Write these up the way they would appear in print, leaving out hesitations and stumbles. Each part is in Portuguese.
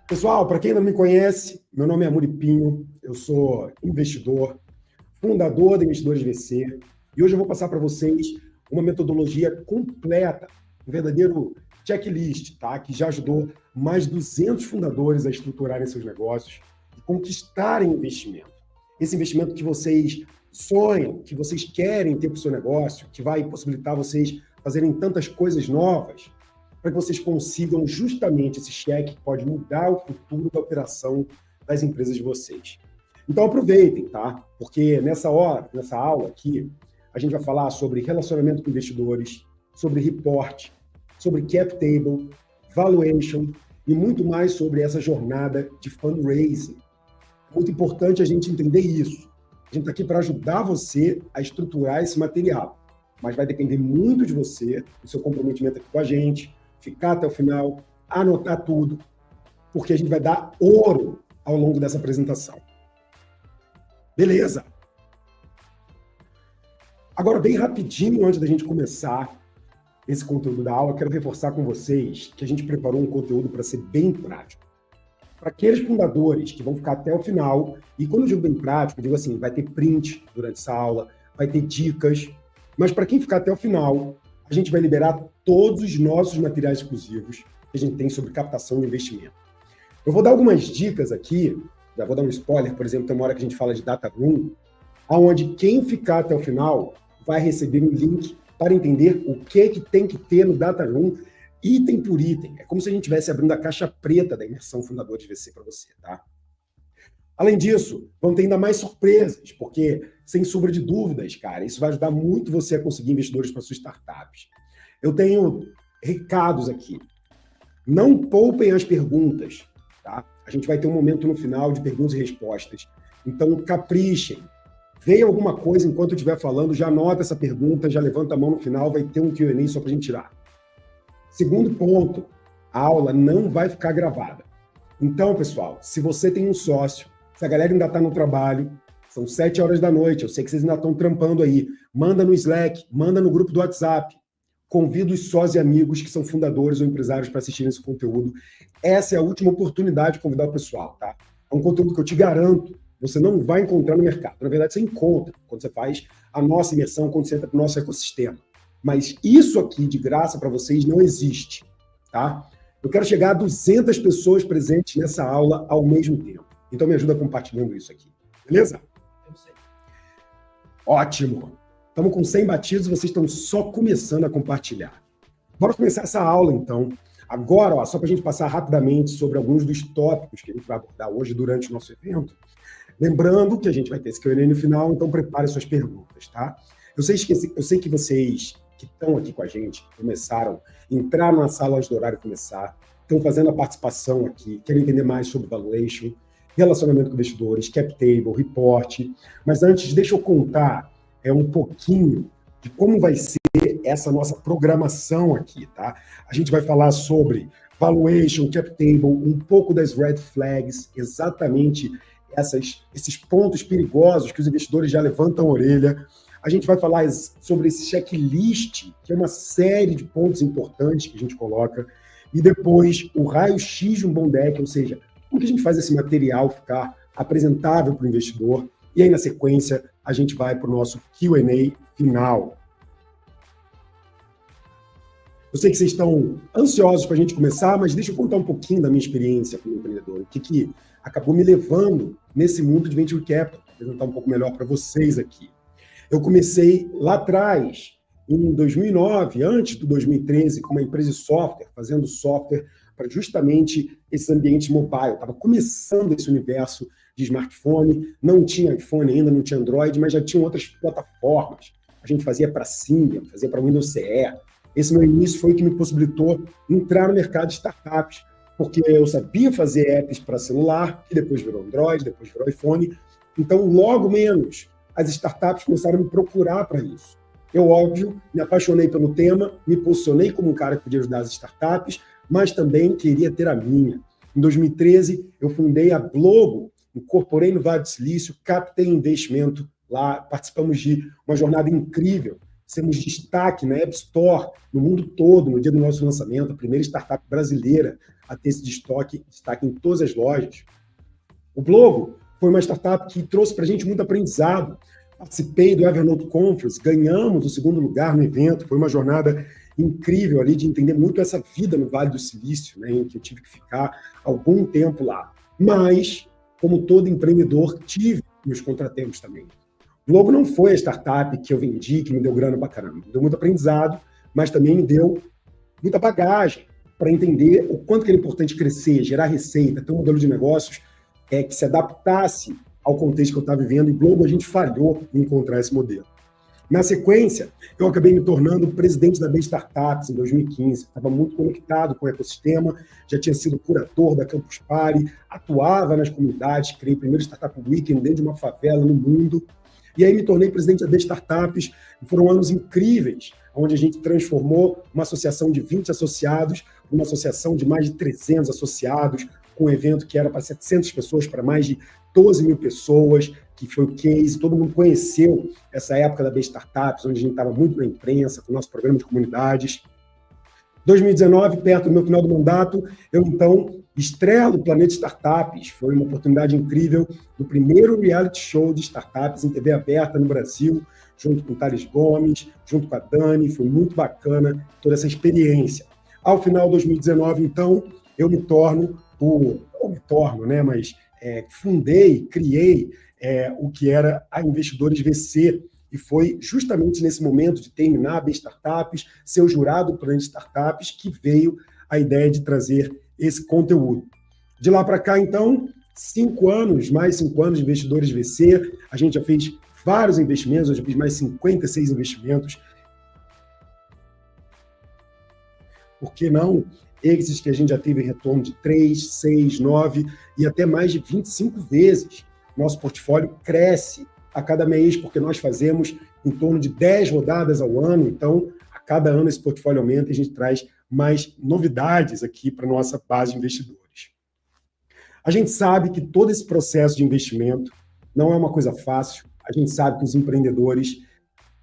Pessoal, para quem não me conhece, meu nome é Amuri Pinho, eu sou investidor, fundador da Investidores VC, e hoje eu vou passar para vocês uma metodologia completa, um verdadeiro checklist, tá? Que já ajudou mais de 200 fundadores a estruturarem seus negócios e conquistarem investimento. Esse investimento que vocês sonham, que vocês querem ter para o seu negócio, que vai possibilitar vocês fazerem tantas coisas novas, para que vocês consigam justamente esse cheque que pode mudar o futuro da operação das empresas de vocês. Então aproveitem, tá? Porque nessa aula aqui, a gente vai falar sobre relacionamento com investidores, sobre report, sobre cap table, valuation e muito mais sobre essa jornada de fundraising. Muito importante a gente entender isso. A gente está aqui para ajudar você a estruturar esse material, mas vai depender muito de você, do seu comprometimento aqui com a gente, ficar até o final, anotar tudo, porque a gente vai dar ouro ao longo dessa apresentação. Beleza? Agora, bem rapidinho, antes da gente começar esse conteúdo da aula, quero reforçar com vocês que a gente preparou um conteúdo para ser bem prático. Para aqueles fundadores que vão ficar até o final, e quando eu digo bem prático, eu digo assim, vai ter print durante essa aula, vai ter dicas, mas para quem ficar até o final, a gente vai liberar todos os nossos materiais exclusivos que a gente tem sobre captação de investimento. Eu vou dar algumas dicas aqui, já vou dar um spoiler, por exemplo, tem uma hora que a gente fala de data room, onde quem ficar até o final vai receber um link para entender o que tem que ter no data room, item por item. É como se a gente estivesse abrindo a caixa preta da imersão fundador de VC para você, tá? Além disso, vão ter ainda mais surpresas, porque, sem sombra de dúvidas, cara, isso vai ajudar muito você a conseguir investidores para suas startups. Eu tenho recados aqui. Não poupem as perguntas, tá? A gente vai ter um momento no final de perguntas e respostas. Então, caprichem. Veja alguma coisa enquanto eu estiver falando, já anota essa pergunta, já levanta a mão no final, vai ter um Q&A só para a gente tirar. Segundo ponto, a aula não vai ficar gravada. Então, pessoal, se você tem um sócio, se a galera ainda está no trabalho, são 7 horas da noite, eu sei que vocês ainda estão trampando aí, manda no Slack, manda no grupo do WhatsApp, convida os sócios e amigos que são fundadores ou empresários para assistirem esse conteúdo. Essa é a última oportunidade de convidar o pessoal, tá? É um conteúdo que eu te garanto, você não vai encontrar no mercado. Na verdade, você encontra quando você faz a nossa imersão, quando você entra no nosso ecossistema. Mas isso aqui, de graça para vocês, não existe, tá? Eu quero chegar a 200 pessoas presentes nessa aula ao mesmo tempo. Então me ajuda compartilhando isso aqui, beleza? Ótimo! Estamos com 100 batidos e vocês estão só começando a compartilhar. Bora começar essa aula, então. Agora, ó, só para a gente passar rapidamente sobre alguns dos tópicos que a gente vai abordar hoje durante o nosso evento. Lembrando que a gente vai ter esse Q&A no final, então prepare suas perguntas, tá? Eu sei que vocês que estão aqui com a gente começaram a entrar na sala antes do horário começar, estão fazendo a participação aqui, querem entender mais sobre valuation, relacionamento com investidores, cap table, report. Mas antes, deixa eu contar um pouquinho de como vai ser essa nossa programação aqui, tá? A gente vai falar sobre valuation, cap table, um pouco das red flags, exatamente esses pontos perigosos que os investidores já levantam a orelha. A gente vai falar sobre esse checklist, que é uma série de pontos importantes que a gente coloca, e depois o raio-x de um bom deck, ou seja, como que a gente faz esse material ficar apresentável para o investidor, e aí na sequência a gente vai para o nosso Q&A final. Eu sei que vocês estão ansiosos para a gente começar, mas deixa eu contar um pouquinho da minha experiência como empreendedor, o que acabou me levando nesse mundo de venture capital, apresentar um pouco melhor para vocês aqui. Eu comecei lá atrás, em 2009, antes do 2013, com uma empresa de software, fazendo software para justamente esse ambiente mobile. Estava começando esse universo de smartphone, não tinha iPhone ainda, não tinha Android, mas já tinham outras plataformas. A gente fazia para Symbian, fazia para Windows CE. Esse meu início foi o que me possibilitou entrar no mercado de startups, porque eu sabia fazer apps para celular, que depois virou Android, depois virou iPhone. Então, logo menos, as startups começaram a me procurar para isso. Eu, óbvio, me apaixonei pelo tema, me posicionei como um cara que podia ajudar as startups, mas também queria ter a minha. Em 2013, eu fundei a Globo, incorporei no Vale do Silício, captei investimento lá, participamos de uma jornada incrível sermos destaque na App Store, no mundo todo, no dia do nosso lançamento, a primeira startup brasileira a ter esse destaque em todas as lojas. O Blogo foi uma startup que trouxe para a gente muito aprendizado. Participei do Evernote Conference, ganhamos o 2º lugar no evento, foi uma jornada incrível ali de entender muito essa vida no Vale do Silício, né, em que eu tive que ficar algum tempo lá. Mas, como todo empreendedor, tive meus contratempos também. O Blogo não foi a startup que eu vendi, que me deu grana pra caramba. Me deu muito aprendizado, mas também me deu muita bagagem para entender o quanto que era importante crescer, gerar receita, ter um modelo de negócios que se adaptasse ao contexto que eu estava vivendo. E Blogo, a gente falhou em encontrar esse modelo. Na sequência, eu acabei me tornando presidente da B Startups em 2015. Estava muito conectado com o ecossistema, já tinha sido curador da Campus Party, atuava nas comunidades, criei o primeiro Startup Weekend dentro de uma favela no mundo. E aí me tornei presidente da B Startups. E foram anos incríveis, onde a gente transformou uma associação de 20 associados para uma associação de mais de 300 associados, com um evento que era para 700 pessoas, para mais de 12 mil pessoas, que foi o case. Todo mundo conheceu essa época da B Startups, onde a gente estava muito na imprensa, com o nosso programa de comunidades. 2019, perto do meu final do mandato, eu, então, estrelo o Planeta Startups. Foi uma oportunidade incrível do primeiro reality show de startups em TV aberta no Brasil, junto com o Thales Gomes, junto com a Dani. Foi muito bacana toda essa experiência. Ao final de 2019, então, eu me torno fundei, criei o que era a Investidores VC, e foi justamente nesse momento de terminar a B Startups, ser o jurado do Planeta Startups, que veio a ideia de trazer esse conteúdo. De lá para cá, então, mais 5 anos de Investidores VC, a gente já fez vários investimentos, eu já fiz mais 56 investimentos. Por que não? Exits que a gente já teve retorno de 3, 6, 9 e até mais de 25 vezes. Nosso portfólio cresce a cada mês, porque nós fazemos em torno de 10 rodadas ao ano, então, a cada ano esse portfólio aumenta e a gente traz mais novidades aqui para a nossa base de investidores. A gente sabe que todo esse processo de investimento não é uma coisa fácil, a gente sabe que os empreendedores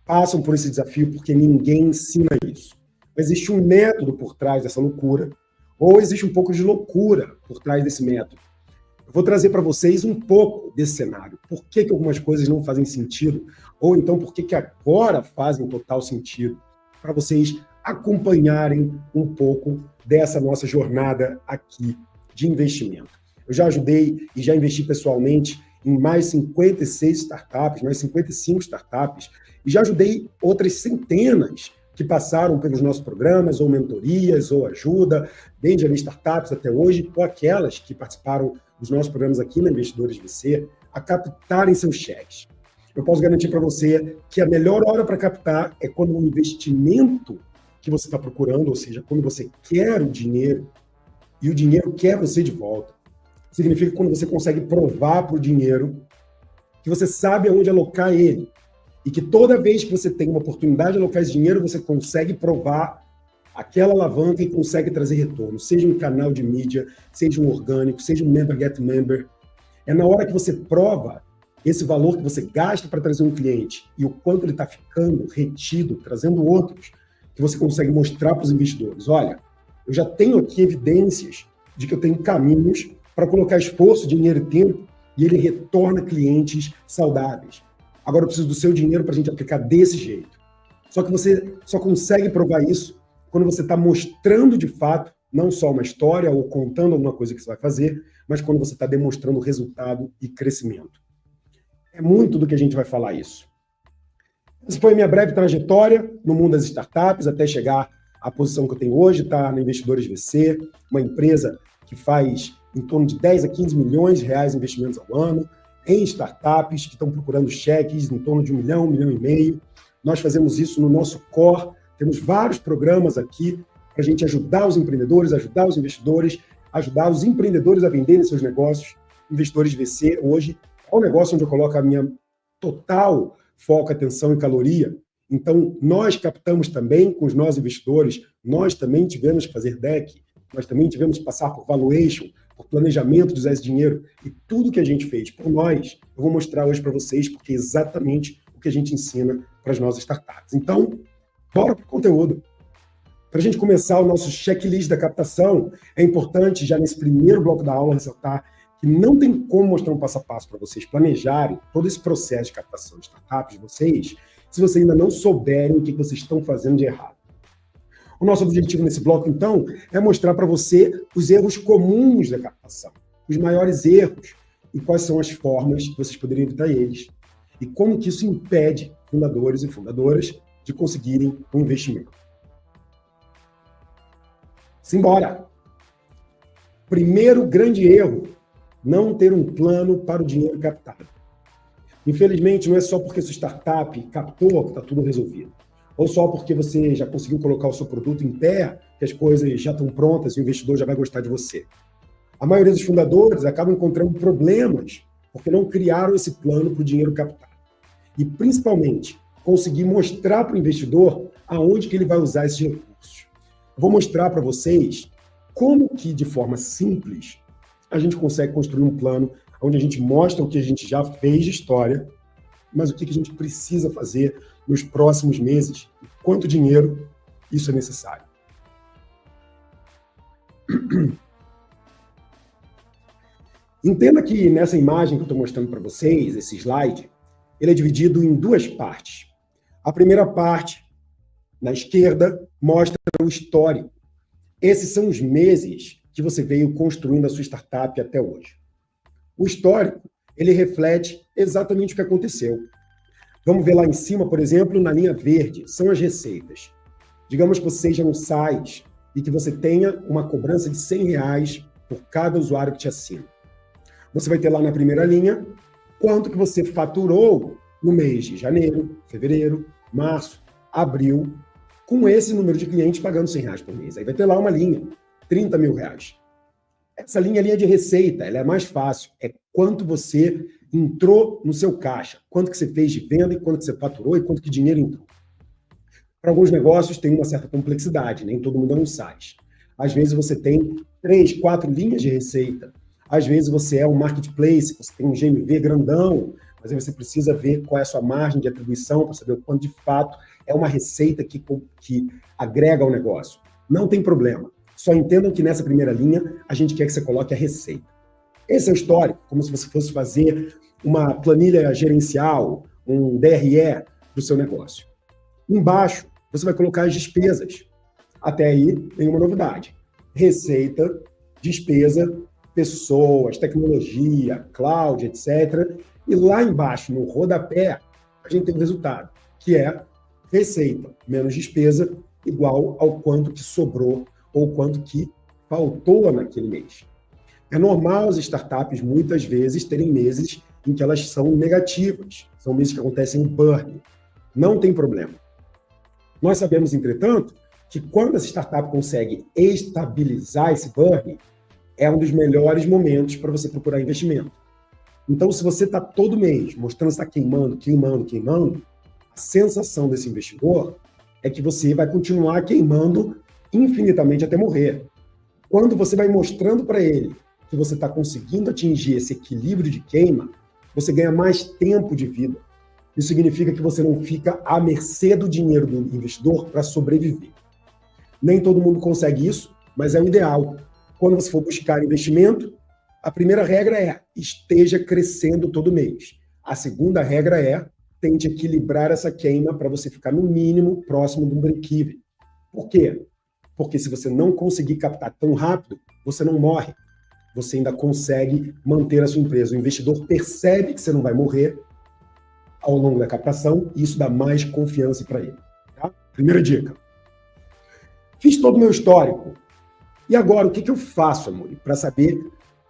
passam por esse desafio porque ninguém ensina isso. Existe um método por trás dessa loucura, ou existe um pouco de loucura por trás desse método. Eu vou trazer para vocês um pouco desse cenário. Por que algumas coisas não fazem sentido? Ou então, por que agora fazem total sentido? Para vocês acompanharem um pouco dessa nossa jornada aqui de investimento. Eu já ajudei e já investi pessoalmente em mais 56 startups, mais 55 startups, e já ajudei outras centenas que passaram pelos nossos programas, ou mentorias, ou ajuda, desde as startups até hoje, ou aquelas que participaram dos nossos programas aqui na Investidores VC, a captarem seus cheques. Eu posso garantir para você que a melhor hora para captar é quando o investimento que você está procurando, ou seja, quando você quer o dinheiro, e o dinheiro quer você de volta. Significa quando você consegue provar para o dinheiro que você sabe aonde alocar ele. E que toda vez que você tem uma oportunidade de alocar esse dinheiro, você consegue provar aquela alavanca e consegue trazer retorno. Seja um canal de mídia, seja um orgânico, seja um member get member. É na hora que você prova esse valor que você gasta para trazer um cliente e o quanto ele está ficando retido, trazendo outros, que você consegue mostrar para os investidores. Olha, eu já tenho aqui evidências de que eu tenho caminhos para colocar esforço, dinheiro e tempo, e ele retorna clientes saudáveis. Agora eu preciso do seu dinheiro para a gente aplicar desse jeito. Só que você só consegue provar isso quando você está mostrando de fato, não só uma história ou contando alguma coisa que você vai fazer, mas quando você está demonstrando resultado e crescimento. É muito do que a gente vai falar isso. Essa foi a minha breve trajetória no mundo das startups, até chegar à posição que eu tenho hoje, tá na Investidores VC, uma empresa que faz em torno de 10 a 15 milhões de reais em investimentos ao ano, em startups que estão procurando cheques em torno de 1 milhão, 1,5 milhão. Nós fazemos isso no nosso core, temos vários programas aqui para a gente ajudar os empreendedores, ajudar os investidores, ajudar os empreendedores a venderem seus negócios. Investidores VC, hoje, é o negócio onde eu coloco a minha total foco, atenção e caloria. Então, nós captamos também com os nossos investidores, nós também tivemos que fazer deck, nós também tivemos que passar por valuation, por planejamento de usar esse dinheiro, e tudo que a gente fez por nós, eu vou mostrar hoje para vocês, porque é exatamente o que a gente ensina para as nossas startups. Então, bora para o conteúdo. Para a gente começar o nosso checklist da captação, é importante, já nesse primeiro bloco da aula, ressaltar que não tem como mostrar um passo a passo para vocês planejarem todo esse processo de captação de startups de vocês, se vocês ainda não souberem o que vocês estão fazendo de errado. O nosso objetivo nesse bloco, então, é mostrar para você os erros comuns da captação, os maiores erros e quais são as formas que vocês poderiam evitar eles, e como que isso impede fundadores e fundadoras de conseguirem um investimento. Simbora! Primeiro grande erro, não ter um plano para o dinheiro captado. Infelizmente, não é só porque sua startup captou que está tudo resolvido. Ou só porque você já conseguiu colocar o seu produto em pé, que as coisas já estão prontas e o investidor já vai gostar de você. A maioria dos fundadores acaba encontrando problemas porque não criaram esse plano para o dinheiro captado. E, principalmente, conseguir mostrar para o investidor aonde que ele vai usar esses recursos. Vou mostrar para vocês como que, de forma simples, a gente consegue construir um plano onde a gente mostra o que a gente já fez de história, mas o que a gente precisa fazer nos próximos meses, e quanto dinheiro isso é necessário. Entenda que nessa imagem que eu estou mostrando para vocês, esse slide, ele é dividido em duas partes. A primeira parte, na esquerda, mostra o histórico. Esses são os meses que você veio construindo a sua startup até hoje. O histórico, ele reflete exatamente o que aconteceu. Vamos ver lá em cima, por exemplo, na linha verde, são as receitas. Digamos que você seja um site e que você tenha uma cobrança de R$100 por cada usuário que te assina. Você vai ter lá na primeira linha quanto que você faturou no mês de janeiro, fevereiro, março, abril, com esse número de clientes pagando R$100 por mês. Aí vai ter lá uma linha, R$30 mil. Essa linha é a linha de receita, ela é mais fácil. É quanto você entrou no seu caixa, quanto que você fez de venda e quanto que você faturou e quanto que dinheiro entrou. Para alguns negócios tem uma certa complexidade, nem todo mundo é um site. Às vezes você tem 3, 4 linhas de receita. Às vezes você é um marketplace, você tem um GMV grandão, mas aí você precisa ver qual é a sua margem de atribuição para saber o quanto de fato é uma receita que agrega ao negócio. Não tem problema. Só entendam que nessa primeira linha a gente quer que você coloque a receita. Esse é o histórico, como se você fosse fazer uma planilha gerencial, um DRE do seu negócio. Embaixo, você vai colocar as despesas. Até aí, nenhuma novidade. Receita, despesa, pessoas, tecnologia, cloud, etc. E lá embaixo, no rodapé, a gente tem o resultado, que é receita menos despesa igual ao quanto que sobrou ou quanto que faltou naquele mês. É normal as startups, muitas vezes, terem meses em que elas são negativas. São meses que acontecem em burn. Não tem problema. Nós sabemos, entretanto, que quando essa startup consegue estabilizar esse burn, é um dos melhores momentos para você procurar investimento. Então, se você está todo mês mostrando que está queimando, a sensação desse investidor é que você vai continuar queimando infinitamente até morrer. Quando você vai mostrando para ele que você está conseguindo atingir esse equilíbrio de queima, você ganha mais tempo de vida. Isso significa que você não fica à mercê do dinheiro do investidor para sobreviver. Nem todo mundo consegue isso, mas é o ideal. Quando você for buscar investimento, a primeira regra é esteja crescendo todo mês. A segunda regra é tente equilibrar essa queima para você ficar, no mínimo, próximo de um break-even. Por quê? Porque se você não conseguir captar tão rápido, você não morre. Você ainda consegue manter a sua empresa. O investidor percebe que você não vai morrer ao longo da captação e isso dá mais confiança para ele. Tá? Primeira dica. Fiz todo o meu histórico. E agora, o que eu faço, amor, para saber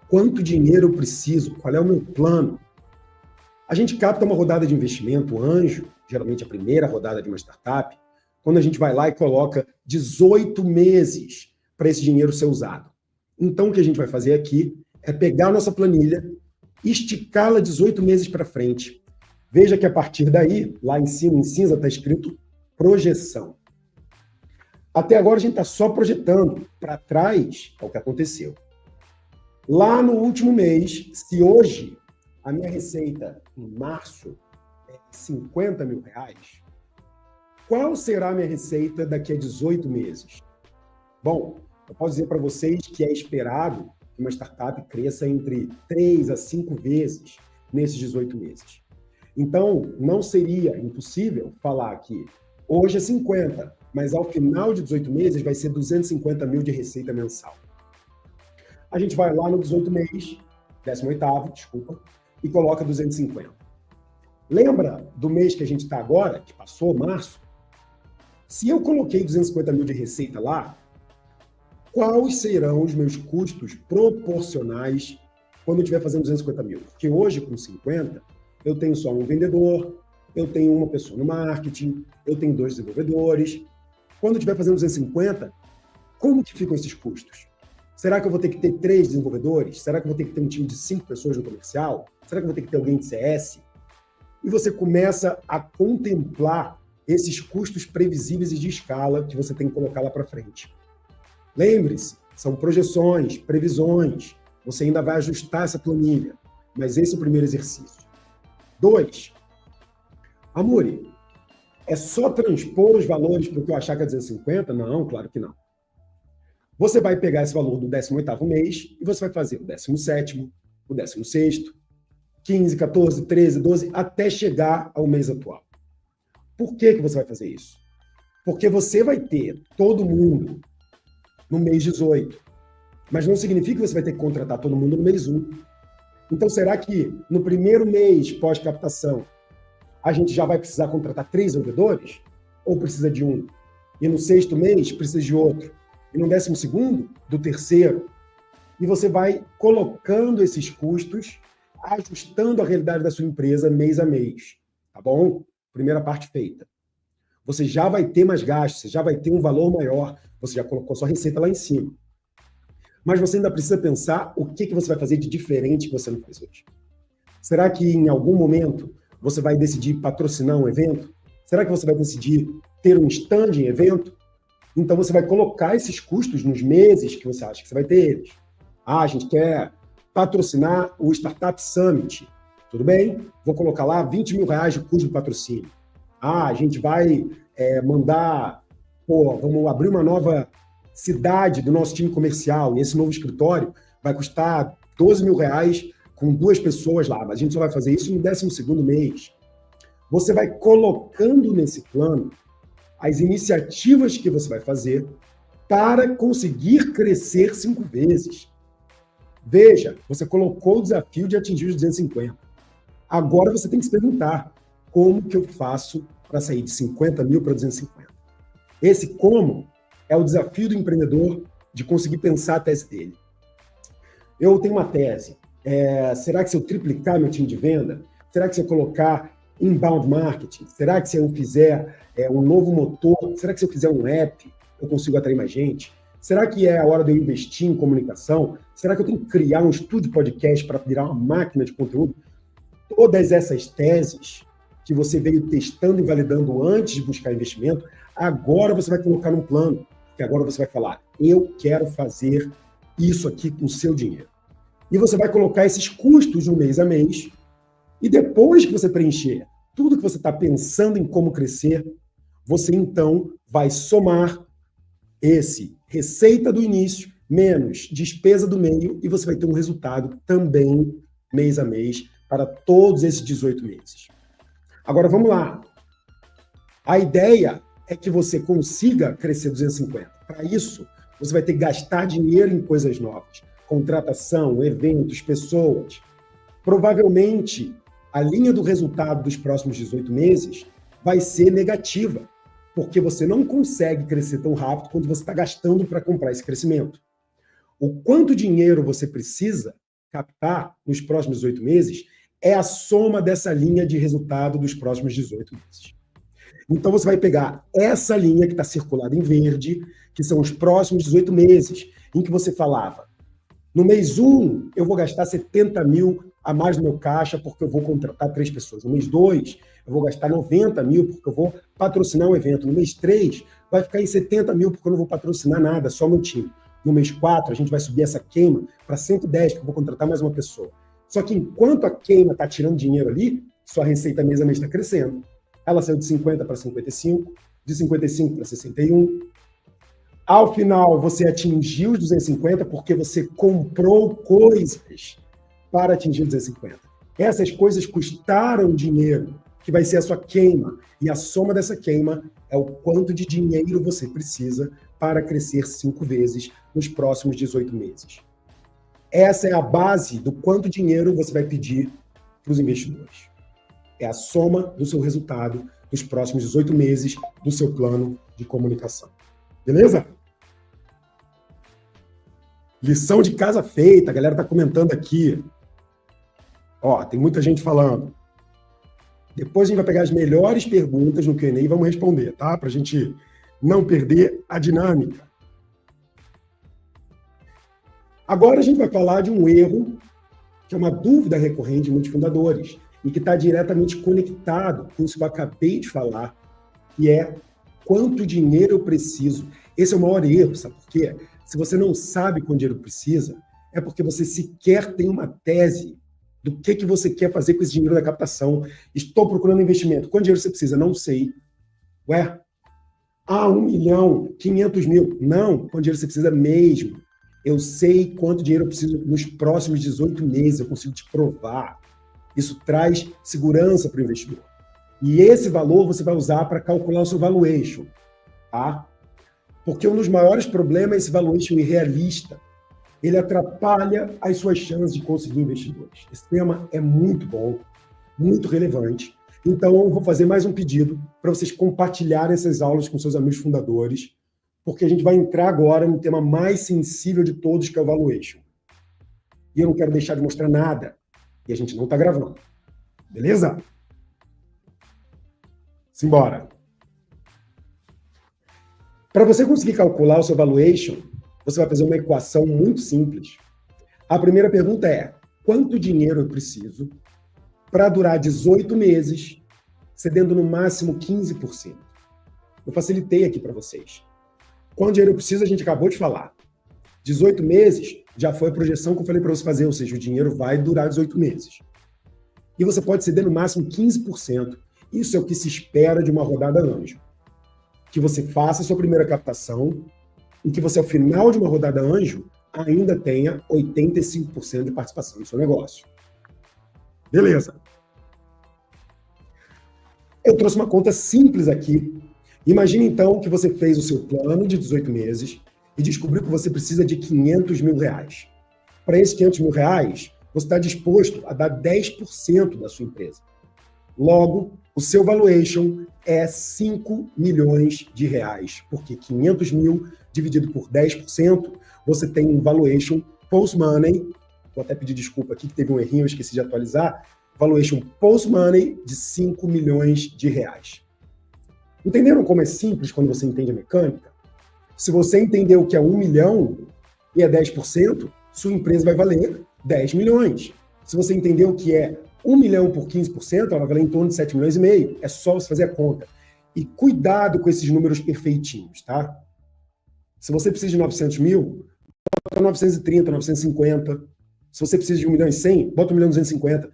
quanto dinheiro eu preciso, qual é o meu plano? A gente capta uma rodada de investimento, anjo, geralmente a primeira rodada de uma startup, quando a gente vai lá e coloca 18 meses para esse dinheiro ser usado. Então, o que a gente vai fazer aqui é pegar a nossa planilha, esticá-la 18 meses para frente. Veja que a partir daí, lá em cima, em cinza, está escrito projeção. Até agora a gente está só projetando. Para trás é o que aconteceu. Lá no último mês, se hoje a minha receita em março é R$50 mil, Qual será a minha receita daqui a 18 meses? Bom, eu posso dizer para vocês que é esperado que uma startup cresça entre 3 a 5 vezes nesses 18 meses. Então, não seria impossível falar que hoje é 50, mas ao final de 18 meses vai ser 250 mil de receita mensal. A gente vai lá no 18 mês, 18º, desculpa, e coloca 250. Lembra do mês que a gente está agora, que passou, março? Se eu coloquei 250 mil de receita lá, quais serão os meus custos proporcionais quando eu estiver fazendo 250 mil? Porque hoje, com 50, eu tenho só um vendedor, eu tenho uma pessoa no marketing, eu tenho 2 desenvolvedores. Quando eu estiver fazendo 250, como que ficam esses custos? Será que eu vou ter que ter 3 desenvolvedores? Será que eu vou ter que ter um time de 5 pessoas no comercial? Será que eu vou ter que ter alguém de CS? E você começa a contemplar esses custos previsíveis e de escala que você tem que colocar lá para frente. Lembre-se, são projeções, previsões. Você ainda vai ajustar essa planilha, mas esse é o primeiro exercício. 2. Amore, é só transpor os valores para o que eu achar que é 250? Não, claro que não. Você vai pegar esse valor do 18º mês e você vai fazer o 17º, o 16º, 15, 14, 13, 12, até chegar ao mês atual. Por que você vai fazer isso? Porque você vai ter todo mundo no mês 18, mas não significa que você vai ter que contratar todo mundo no mês 1. Então, será que no primeiro mês pós-captação a gente já vai precisar contratar 3 vendedores? Ou precisa de um? E no 6º mês precisa de outro? E no 12º, do 3º? E você vai colocando esses custos, ajustando a realidade da sua empresa mês a mês. Tá bom? Primeira parte feita. Você já vai ter mais gastos, você já vai ter um valor maior, você já colocou sua receita lá em cima. Mas você ainda precisa pensar o que você vai fazer de diferente que você não faz hoje. Será que em algum momento você vai decidir patrocinar um evento? Será que você vai decidir ter um stand em evento? Então você vai colocar esses custos nos meses que você acha que você vai ter eles. Ah, a gente quer patrocinar o Startup Summit. Tudo bem? Vou colocar lá 20 mil reais de custo do patrocínio. Ah, a gente vai vamos abrir uma nova cidade do nosso time comercial, e esse novo escritório vai custar 12 mil reais com 2 pessoas lá, mas a gente só vai fazer isso no 12º mês. Você vai colocando nesse plano as iniciativas que você vai fazer para conseguir crescer 5 vezes. Veja, você colocou o desafio de atingir os 250. Agora você tem que se perguntar, como que eu faço para sair de 50 mil para 250? Esse como é o desafio do empreendedor de conseguir pensar a tese dele. Eu tenho uma tese. Será que se eu triplicar meu time de venda? Será que se eu colocar inbound marketing? Será que se eu fizer um novo motor? Será que se eu fizer um app, eu consigo atrair mais gente? Será que é a hora de eu investir em comunicação? Será que eu tenho que criar um estúdio podcast para virar uma máquina de conteúdo? Todas essas teses que você veio testando e validando antes de buscar investimento, agora você vai colocar num plano, que agora você vai falar, eu quero fazer isso aqui com o seu dinheiro. E você vai colocar esses custos no mês a mês, e depois que você preencher tudo que você está pensando em como crescer, você então vai somar esse receita do início menos despesa do meio, e você vai ter um resultado também mês a mês para todos esses 18 meses. Agora, vamos lá. A ideia é que você consiga crescer 250. Para isso, você vai ter que gastar dinheiro em coisas novas. Contratação, eventos, pessoas. Provavelmente, a linha do resultado dos próximos 18 meses vai ser negativa, porque você não consegue crescer tão rápido quanto você está gastando para comprar esse crescimento. O quanto dinheiro você precisa captar nos próximos 18 meses é a soma dessa linha de resultado dos próximos 18 meses. Então, você vai pegar essa linha que está circulada em verde, que são os próximos 18 meses, em que você falava, no mês 1, eu vou gastar 70 mil a mais no meu caixa porque eu vou contratar 3 pessoas. No mês 2, eu vou gastar 90 mil porque eu vou patrocinar um evento. No mês 3, vai ficar em 70 mil porque eu não vou patrocinar nada, só meu time. No mês 4, a gente vai subir essa queima para 110 porque eu vou contratar mais uma pessoa. Só que enquanto a queima está tirando dinheiro ali, sua receita mês a mês está crescendo. Ela saiu de 50 para 55, de 55 para 61. Ao final, você atingiu os 250 porque você comprou coisas para atingir os 250. Essas coisas custaram dinheiro, que vai ser a sua queima. E a soma dessa queima é o quanto de dinheiro você precisa para crescer 5 vezes nos próximos 18 meses. Essa é a base do quanto dinheiro você vai pedir para os investidores. É a soma do seu resultado nos próximos 18 meses do seu plano de comunicação. Beleza? Lição de casa feita, a galera está comentando aqui. Ó, tem muita gente falando. Depois a gente vai pegar as melhores perguntas no Q&A e vamos responder, tá? Para a gente não perder a dinâmica. Agora a gente vai falar de um erro, que é uma dúvida recorrente de muitos fundadores, e que está diretamente conectado com isso que eu acabei de falar, que é quanto dinheiro eu preciso. Esse é o maior erro, sabe por quê? Se você não sabe quanto dinheiro precisa, é porque você sequer tem uma tese do que você quer fazer com esse dinheiro da captação. Estou procurando investimento. Quanto dinheiro você precisa? Não sei. Ué? 1 milhão, 500 mil. Não, quanto dinheiro você precisa mesmo. Eu sei quanto dinheiro eu preciso nos próximos 18 meses, eu consigo te provar. Isso traz segurança para o investidor. E esse valor você vai usar para calcular o seu valuation, tá? Porque um dos maiores problemas é esse valuation irrealista. Ele atrapalha as suas chances de conseguir investidores. Esse tema é muito bom, muito relevante. Então, eu vou fazer mais um pedido para vocês compartilharem essas aulas com seus amigos fundadores, porque a gente vai entrar agora no tema mais sensível de todos, que é o valuation. E eu não quero deixar de mostrar nada. E a gente não está gravando. Beleza? Simbora. Para você conseguir calcular o seu valuation, você vai fazer uma equação muito simples. A primeira pergunta é: quanto dinheiro eu preciso para durar 18 meses, cedendo no máximo 15%? Eu facilitei aqui para vocês. Quanto dinheiro eu preciso, a gente acabou de falar. 18 meses já foi a projeção que eu falei para você fazer, ou seja, o dinheiro vai durar 18 meses. E você pode ceder no máximo 15%. Isso é o que se espera de uma rodada anjo. Que você faça a sua primeira captação e que você, ao final de uma rodada anjo, ainda tenha 85% de participação no seu negócio. Beleza. Eu trouxe uma conta simples aqui. Imagine, então, que você fez o seu plano de 18 meses e descobriu que você precisa de 500 mil reais. Para esses 500 mil reais, você está disposto a dar 10% da sua empresa. Logo, o seu valuation é 5 milhões de reais, porque 500 mil dividido por 10%, você tem um valuation post-money, vou até pedir desculpa aqui que teve um errinho, eu esqueci de atualizar, valuation post-money de 5 milhões de reais. Entenderam como é simples quando você entende a mecânica? Se você entender o que é 1 milhão e é 10%, sua empresa vai valer 10 milhões. Se você entender o que é 1 milhão por 15%, ela vai valer em torno de 7 milhões e meio. É só você fazer a conta. E cuidado com esses números perfeitinhos, tá? Se você precisa de 900 mil, bota 930, 950. Se você precisa de 1 milhão e 100, bota 1 milhão e 250.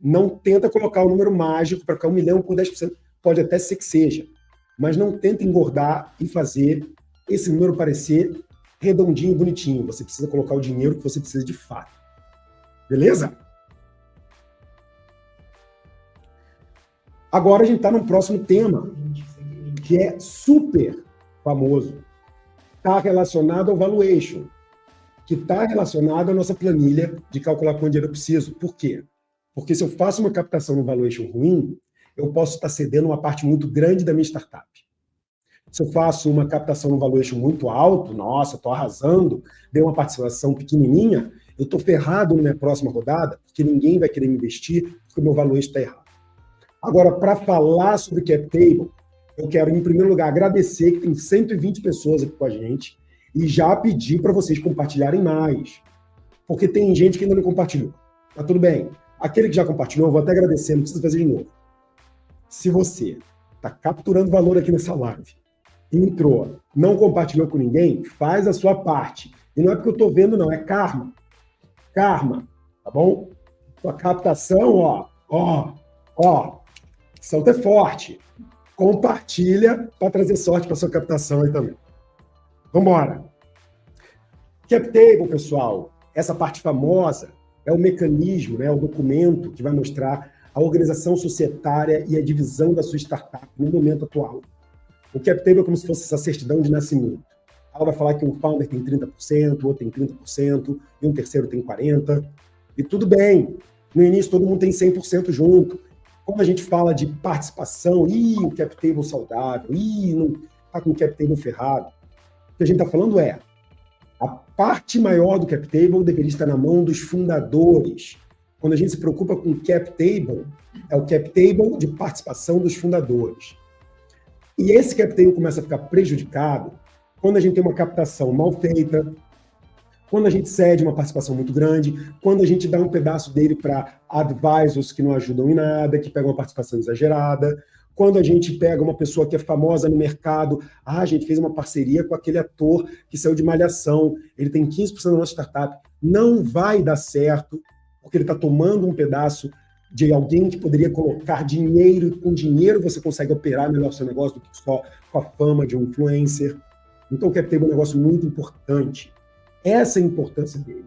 Não tenta colocar o número mágico para ficar 1 milhão por 10%. Pode até ser que seja. Mas não tenta engordar e fazer esse número parecer redondinho e bonitinho. Você precisa colocar o dinheiro que você precisa de fato. Beleza? Agora a gente está no próximo tema, que é super famoso. Está relacionado ao valuation, que está relacionado à nossa planilha de calcular quanto dinheiro eu preciso. Por quê? Porque se eu faço uma captação no valuation ruim, eu posso estar cedendo uma parte muito grande da minha startup. Se eu faço uma captação no valuation muito alto, nossa, estou arrasando, dei uma participação pequenininha, eu estou ferrado na minha próxima rodada, porque ninguém vai querer me investir, porque o meu valuation está errado. Agora, para falar sobre cap table, eu quero, em primeiro lugar, agradecer que tem 120 pessoas aqui com a gente e já pedir para vocês compartilharem mais, porque tem gente que ainda não compartilhou. Mas tudo bem. Aquele que já compartilhou, eu vou até agradecer, não precisa fazer de novo. Se você está capturando valor aqui nessa live, entrou, não compartilhou com ninguém, faz a sua parte. E não é porque eu estou vendo, não, é karma. Karma, tá bom? Sua captação, ó, salto é forte. Compartilha para trazer sorte para sua captação aí também. Vamos embora. Cap table, pessoal, essa parte famosa é o mecanismo, né, o documento que vai mostrar a organização societária e a divisão da sua startup no momento atual. O cap table é como se fosse essa certidão de nascimento. Ela vai falar que um founder tem 30%, o outro tem 30%, e um terceiro tem 40%. E tudo bem. No início, todo mundo tem 100% junto. Quando a gente fala de participação, o cap table saudável, não está com o cap table ferrado. O que a gente está falando é, a parte maior do cap table deveria estar na mão dos fundadores. Quando a gente se preocupa com cap table, é o cap table de participação dos fundadores. E esse cap table começa a ficar prejudicado quando a gente tem uma captação mal feita, quando a gente cede uma participação muito grande, quando a gente dá um pedaço dele para advisors que não ajudam em nada, que pegam uma participação exagerada, quando a gente pega uma pessoa que é famosa no mercado, a gente fez uma parceria com aquele ator que saiu de Malhação, ele tem 15% da nossa startup, não vai dar certo, porque ele está tomando um pedaço de alguém que poderia colocar dinheiro, e com dinheiro você consegue operar melhor seu negócio do que só com a fama de um influencer. Então o cap table é um negócio muito importante. Essa é a importância dele.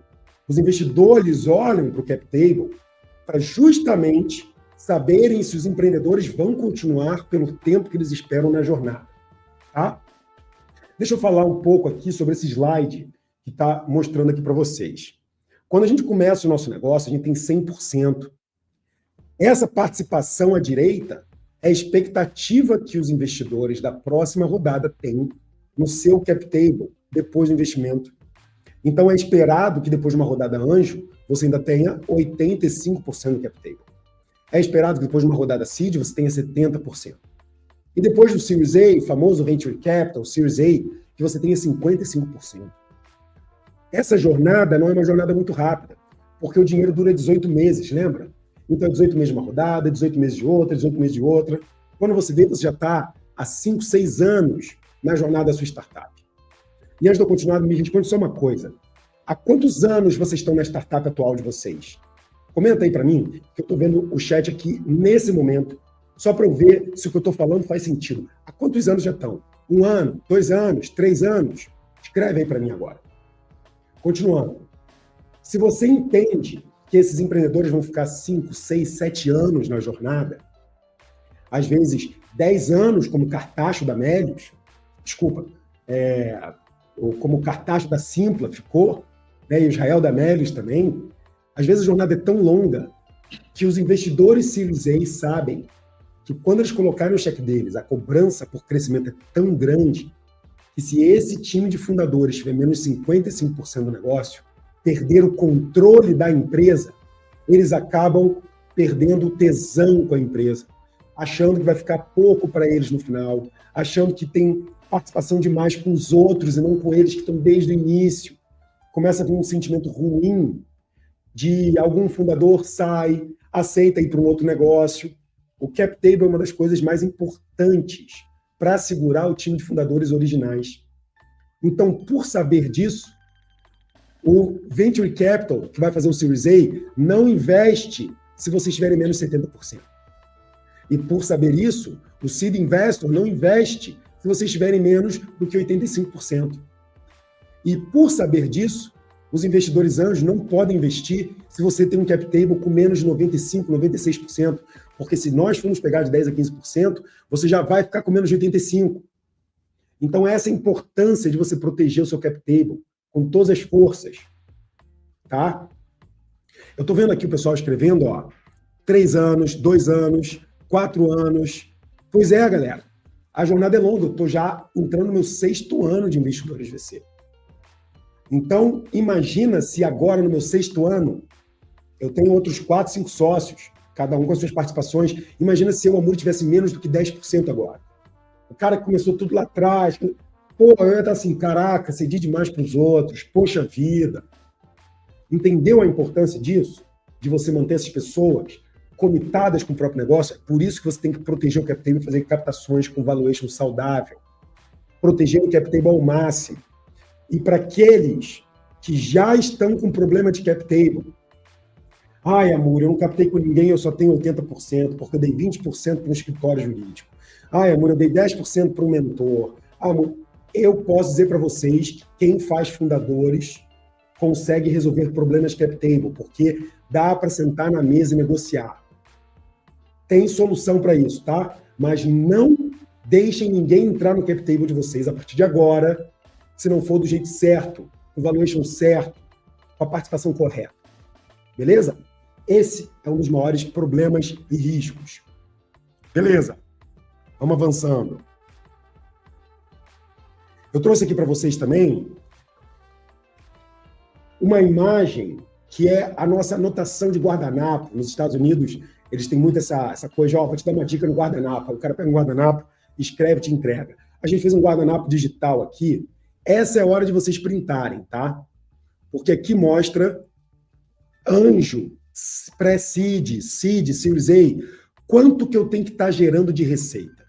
Os investidores olham para o cap table para justamente saberem se os empreendedores vão continuar pelo tempo que eles esperam na jornada. Tá? Deixa eu falar um pouco aqui sobre esse slide que está mostrando aqui para vocês. Quando a gente começa o nosso negócio, a gente tem 100%. Essa participação à direita é a expectativa que os investidores da próxima rodada têm no seu cap table, depois do investimento. Então, é esperado que depois de uma rodada anjo, você ainda tenha 85% do cap table. É esperado que depois de uma rodada seed, você tenha 70%. E depois do Series A, o famoso Venture Capital, Series A, que você tenha 55%. Essa jornada não é uma jornada muito rápida, porque o dinheiro dura 18 meses, lembra? Então, 18 meses de uma rodada, 18 meses de outra, 18 meses de outra. Quando você vê, você já está há 5, 6 anos na jornada da sua startup. E antes de eu continuar, me responde só uma coisa. Há quantos anos vocês estão na startup atual de vocês? Comenta aí para mim, que eu estou vendo o chat aqui nesse momento, só para eu ver se o que eu estou falando faz sentido. Há quantos anos já estão? 1 ano, 2 anos, 3 anos? Escreve aí para mim agora. Continuando. Se você entende que esses empreendedores vão ficar 5, 6, 7 anos na jornada, às vezes 10 anos como Cartacho da Melius, como o Cartacho da Simpla ficou, né, e o Israel da Melius também, às vezes a jornada é tão longa que os investidores Series A sabem que quando eles colocarem o cheque deles, a cobrança por crescimento é tão grande que se esse time de fundadores tiver menos 55% do negócio, perder o controle da empresa, eles acabam perdendo o tesão com a empresa, achando que vai ficar pouco para eles no final, achando que tem participação demais com os outros e não com eles que estão desde o início. Começa a vir um sentimento ruim de algum fundador sai, aceita ir para um outro negócio. O cap table é uma das coisas mais importantes para segurar o time de fundadores originais. Então, por saber disso, o Venture Capital, que vai fazer o Series A, não investe se vocês tiverem menos de 70%. E por saber isso, o Seed Investor não investe se vocês tiverem menos do que 85%. E por saber disso, os investidores anjos não podem investir se você tem um cap table com menos de 95%, 96%, porque se nós formos pegar de 10% a 15%, você já vai ficar com menos de 85%. Então, essa é a importância de você proteger o seu cap table com todas as forças, tá? Eu estou vendo aqui o pessoal escrevendo, 3 anos, 2 anos, 4 anos. Pois é, galera, a jornada é longa, eu estou já entrando no meu 6º ano de investidores VC. Então, imagina se agora, no meu 6º ano, eu tenho outros 4, 5 sócios, cada um com as suas participações. Imagina se o Amuri tivesse menos do que 10% agora. O cara que começou tudo lá atrás, eu ia estar assim, caraca, cedi demais para os outros, poxa vida. Entendeu a importância disso? De você manter essas pessoas comitadas com o próprio negócio? É por isso que você tem que proteger o cap table e fazer captações com valuation saudável. Proteger o cap table ao máximo. E para aqueles que já estão com problema de cap table, amor, eu não captei com ninguém, eu só tenho 80%, porque eu dei 20% para um escritório jurídico. Ah, amor, eu dei 10% para um mentor. Ah, amor, eu posso dizer para vocês que quem faz fundadores consegue resolver problemas cap table, porque dá para sentar na mesa e negociar. Tem solução para isso, tá? Mas não deixem ninguém entrar no cap table de vocês a partir de agora, se não for do jeito certo, com o valuation certo, com a participação correta. Beleza? Esse é um dos maiores problemas e riscos. Beleza. Vamos avançando. Eu trouxe aqui para vocês também uma imagem que é a nossa anotação de guardanapo. Nos Estados Unidos, eles têm muito essa coisa, ó, vou te dar uma dica no guardanapo. O cara pega um guardanapo, escreve e te entrega. A gente fez um guardanapo digital aqui. Essa é a hora de vocês printarem, tá? Porque aqui mostra anjo, pré-seed, seed, Series A, quanto que eu tenho que estar gerando de receita?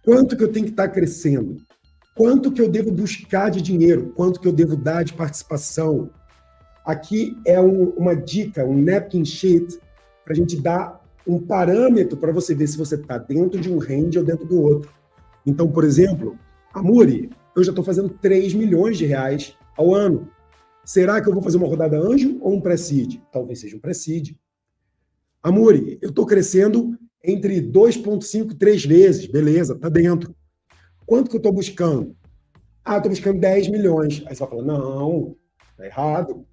Quanto que eu tenho que estar crescendo? Quanto que eu devo buscar de dinheiro? Quanto que eu devo dar de participação? Aqui é uma dica, um napkin sheet, para a gente dar um parâmetro para você ver se você está dentro de um range ou dentro do outro. Então, por exemplo, Amuri, eu já estou fazendo 3 milhões de reais ao ano. Será que eu vou fazer uma rodada anjo ou um pré-seed? Talvez seja um pré-seed. Amuri, eu estou crescendo entre 2,5 e 3 vezes. Beleza, está dentro. Quanto que eu estou buscando? Ah, estou buscando 10 milhões. Aí você vai falar, não, está errado.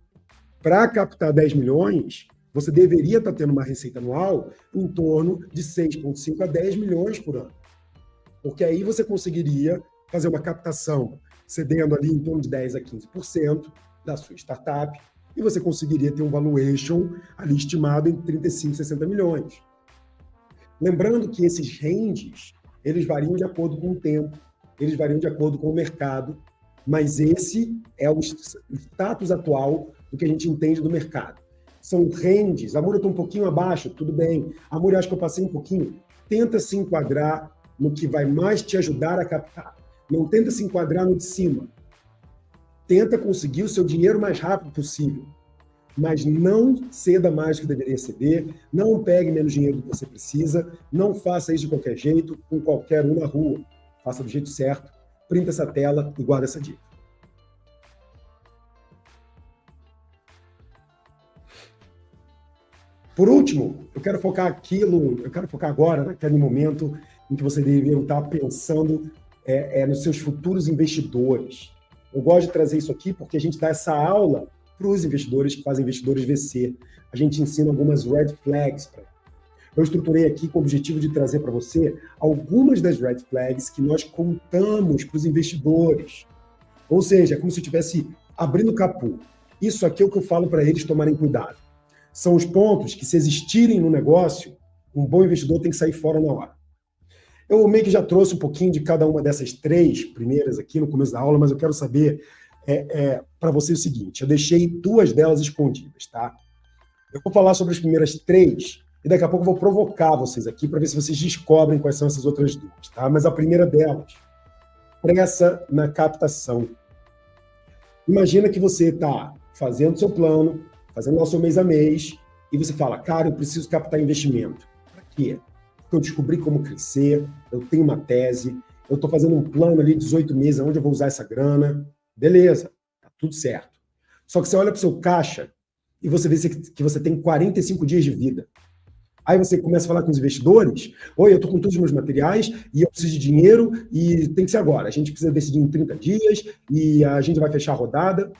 Para captar 10 milhões, você deveria estar tendo uma receita anual em torno de 6,5 a 10 milhões por ano. Porque aí você conseguiria fazer uma captação cedendo ali em torno de 10 a 15% da sua startup e você conseguiria ter um valuation ali estimado em 35, 60 milhões. Lembrando que esses ranges, eles variam de acordo com o tempo, eles variam de acordo com o mercado, mas esse é o status atual do que a gente entende do mercado. São ranges. Amor, eu estou um pouquinho abaixo, tudo bem. Amor, eu acho que eu passei um pouquinho. Tenta se enquadrar no que vai mais te ajudar a captar. Não tenta se enquadrar no de cima. Tenta conseguir o seu dinheiro o mais rápido possível. Mas não ceda mais do que deveria ceder, não pegue menos dinheiro do que você precisa, não faça isso de qualquer jeito, com qualquer um na rua. Faça do jeito certo, printa essa tela e guarda essa dica. Por último, eu quero focar agora, naquele momento em que você deveria estar pensando nos seus futuros investidores. Eu gosto de trazer isso aqui porque a gente dá essa aula para os investidores que fazem investidores VC. A gente ensina algumas red flags. Eu estruturei aqui com o objetivo de trazer para você algumas das red flags que nós contamos para os investidores. Ou seja, é como se eu estivesse abrindo o capô. Isso aqui é o que eu falo para eles tomarem cuidado. São os pontos que, se existirem no negócio, um bom investidor tem que sair fora na hora. Eu meio que já trouxe um pouquinho de cada uma dessas 3 primeiras aqui no começo da aula, mas eu quero saber para você o seguinte, eu deixei 2 delas escondidas, tá? Eu vou falar sobre as primeiras 3 e daqui a pouco eu vou provocar vocês aqui para ver se vocês descobrem quais são essas outras 2, tá? Mas a primeira delas, pressa na captação. Imagina que você está fazendo seu plano, fazendo lá o seu mês a mês, e você fala, cara, eu preciso captar investimento. Para quê? Porque eu descobri como crescer, eu tenho uma tese, eu estou fazendo um plano ali de 18 meses, onde eu vou usar essa grana. Beleza, tá tudo certo. Só que você olha para o seu caixa e você vê que você tem 45 dias de vida. Aí você começa a falar com os investidores, oi, eu estou com todos os meus materiais e eu preciso de dinheiro e tem que ser agora. A gente precisa decidir em 30 dias e a gente vai fechar a rodada.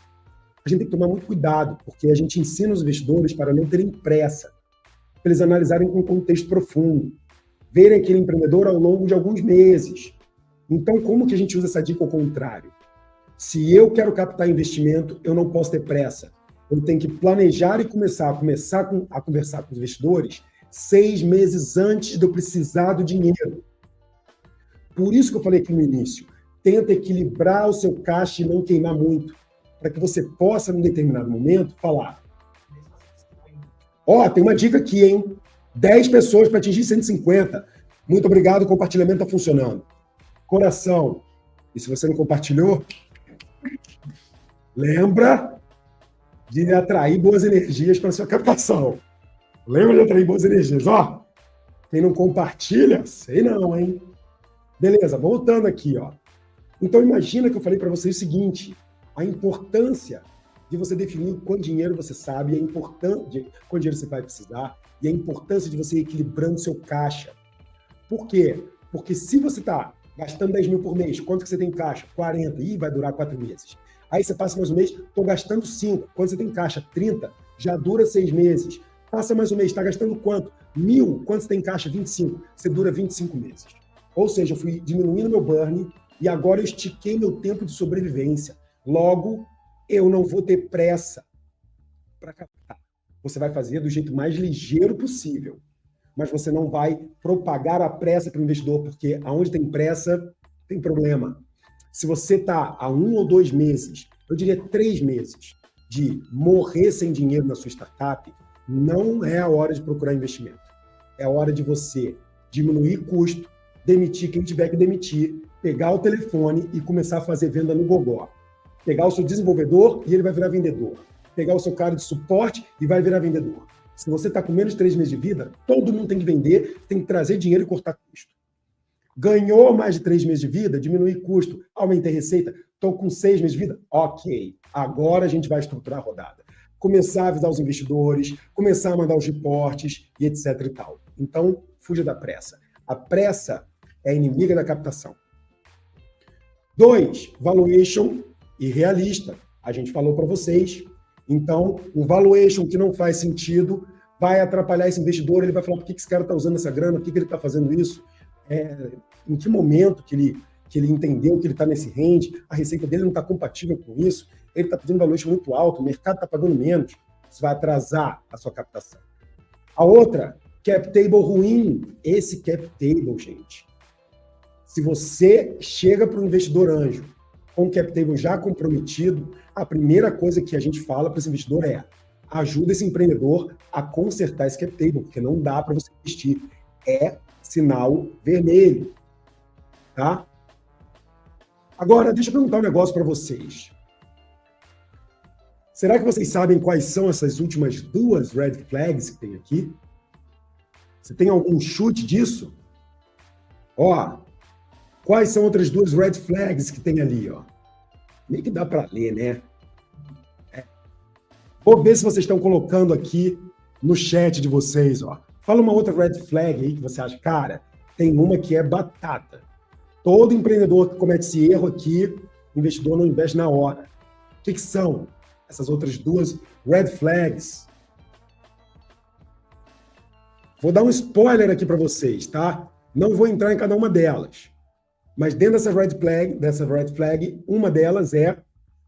A gente tem que tomar muito cuidado, porque a gente ensina os investidores para não terem pressa, para eles analisarem com um contexto profundo, verem aquele empreendedor ao longo de alguns meses. Então, como que a gente usa essa dica ao contrário? Se eu quero captar investimento, eu não posso ter pressa. Eu tenho que planejar e começar a conversar com os investidores 6 meses antes de eu precisar do dinheiro. Por isso que eu falei aqui no início, tenta equilibrar o seu caixa e não queimar muito, para que você possa, num determinado momento, falar, tem uma dica aqui, hein? 10 pessoas para atingir 150. Muito obrigado, o compartilhamento está funcionando. Coração. E se você não compartilhou, lembra de atrair boas energias para a sua captação. Lembra de atrair boas energias. Quem não compartilha, sei não, hein? Beleza, voltando aqui, ó. Então, imagina que eu falei para vocês o seguinte, a importância de você definir quanto dinheiro você sabe, a importância de quanto dinheiro você vai precisar, e a importância de você ir equilibrando seu caixa. Por quê? Porque se você está gastando 10 mil por mês, quanto que você tem em caixa? 40, e vai durar 4 meses. Aí você passa mais um mês, estou gastando 5. Quanto você tem em caixa? 30, já dura 6 meses. Passa mais um mês, está gastando quanto? 1.000, quanto você tem em caixa? 25. Você dura 25 meses. Ou seja, eu fui diminuindo meu burn e agora eu estiquei meu tempo de sobrevivência. Logo, eu não vou ter pressa para captar. Você vai fazer do jeito mais ligeiro possível, mas você não vai propagar a pressa para o investidor, porque aonde tem pressa, tem problema. Se você está há 1 ou 2 meses, eu diria 3 meses, de morrer sem dinheiro na sua startup, não é a hora de procurar investimento. É a hora de você diminuir custo, demitir quem tiver que demitir, pegar o telefone e começar a fazer venda no gogó. Pegar o seu desenvolvedor e ele vai virar vendedor. Pegar o seu cara de suporte e vai virar vendedor. Se você está com menos de 3 meses de vida, todo mundo tem que vender, tem que trazer dinheiro e cortar custo. Ganhou mais de 3 meses de vida, diminuir custo, aumentei receita, estou com 6 meses de vida, ok. Agora a gente vai estruturar a rodada. Começar a avisar os investidores, começar a mandar os reportes e etc e tal. Então, fuja da pressa. A pressa é inimiga da captação. 2, valuation irrealista. A gente falou para vocês. Então, um valuation que não faz sentido vai atrapalhar esse investidor, ele vai falar por que esse cara está usando essa grana, por que ele está fazendo isso, em que momento que ele entendeu que ele está nesse range, a receita dele não está compatível com isso, ele está pedindo valuation muito alto, o mercado está pagando menos, isso vai atrasar a sua captação. A outra, cap table ruim. Esse cap table, gente, se você chega para o investidor anjo com o cap table já comprometido, a primeira coisa que a gente fala para esse investidor é: ajuda esse empreendedor a consertar esse cap table, porque não dá para você investir. É sinal vermelho, tá? Agora, deixa eu perguntar um negócio para vocês. Será que vocês sabem quais são essas últimas 2 red flags que tem aqui? Você tem algum chute disso? Ó, quais são outras 2 red flags que tem ali, ó? Nem que dá para ler, né? Vou ver se vocês estão colocando aqui no chat de vocês, ó. Fala uma outra red flag aí que você acha. Cara, tem uma que é batata. Todo empreendedor que comete esse erro aqui, investidor não investe na hora. O que são essas outras 2 red flags? Vou dar um spoiler aqui para vocês, tá? Não vou entrar em cada uma delas. Mas dentro dessa red flag, uma delas é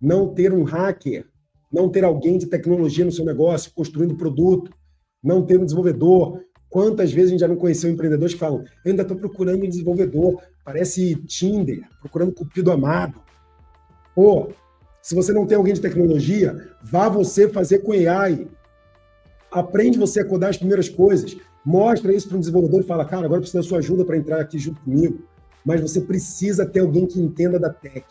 não ter um hacker, não ter alguém de tecnologia no seu negócio, construindo produto, não ter um desenvolvedor. Quantas vezes a gente já não conheceu empreendedores que falam: eu ainda estou procurando um desenvolvedor, parece Tinder, procurando cupido amado. Pô, se você não tem alguém de tecnologia, vá você fazer com AI. Aprende você a codar as primeiras coisas, mostra isso para um desenvolvedor e fala: cara, agora eu preciso da sua ajuda para entrar aqui junto comigo. Mas você precisa ter alguém que entenda da tech.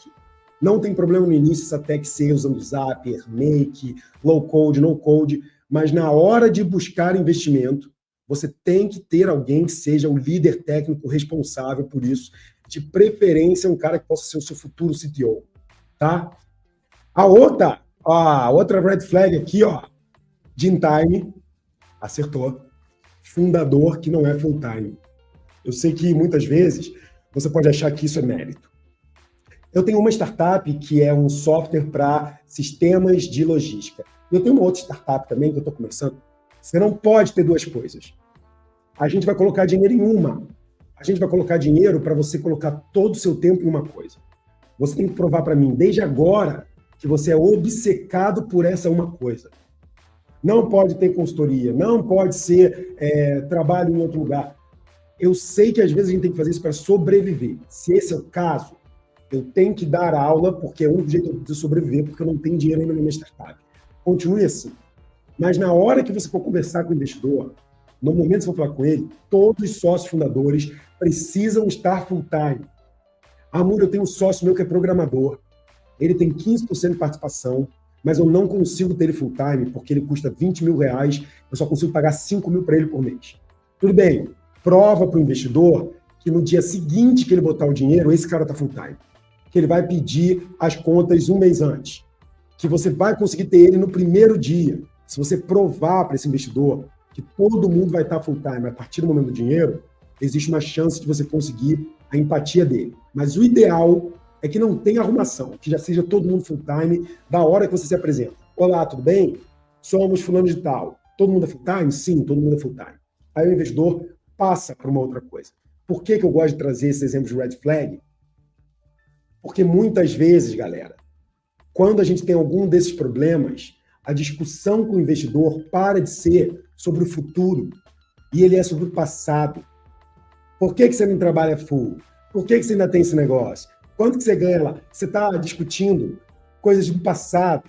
Não tem problema no início essa tech ser usando Zapier, Make, low code, no code, mas na hora de buscar investimento, você tem que ter alguém que seja o líder técnico responsável por isso, de preferência um cara que possa ser o seu futuro CTO, tá? A outra red flag aqui, ó, Jim Time, acertou, fundador que não é full time. Eu sei que muitas vezes você pode achar que isso é mérito. Eu tenho uma startup que é um software para sistemas de logística. Eu tenho uma outra startup também que eu estou começando. Você não pode ter 2 coisas. A gente vai colocar dinheiro em uma. A gente vai colocar dinheiro para você colocar todo o seu tempo em uma coisa. Você tem que provar para mim, desde agora, que você é obcecado por essa uma coisa. Não pode ter consultoria, não pode ser trabalho em outro lugar. Eu sei que às vezes a gente tem que fazer isso para sobreviver. Se esse é o caso, eu tenho que dar aula, porque é o único jeito de sobreviver, porque eu não tenho dinheiro ainda na minha startup. Continue assim. Mas na hora que você for conversar com o investidor, no momento que você for falar com ele, todos os sócios fundadores precisam estar full time. Amor, eu tenho um sócio meu que é programador. Ele tem 15% de participação, mas eu não consigo ter ele full time, porque ele custa 20 mil reais, eu só consigo pagar 5 mil para ele por mês. Tudo bem, prova para o investidor que no dia seguinte que ele botar o dinheiro, esse cara está full time. Que ele vai pedir as contas um mês antes. Que você vai conseguir ter ele no primeiro dia. Se você provar para esse investidor que todo mundo vai estar full time a partir do momento do dinheiro, existe uma chance de você conseguir a empatia dele. Mas o ideal é que não tenha arrumação, que já seja todo mundo full time da hora que você se apresenta. Olá, tudo bem? Somos fulano de tal. Todo mundo é full time? Sim, todo mundo é full time. Aí o investidor passa para uma outra coisa. Por que eu gosto de trazer esse exemplo de red flag? Porque muitas vezes, galera, quando a gente tem algum desses problemas, a discussão com o investidor para de ser sobre o futuro e ele é sobre o passado. Por que você não trabalha full? Por que você ainda tem esse negócio? Quanto que você ganha lá? Você está discutindo coisas do passado.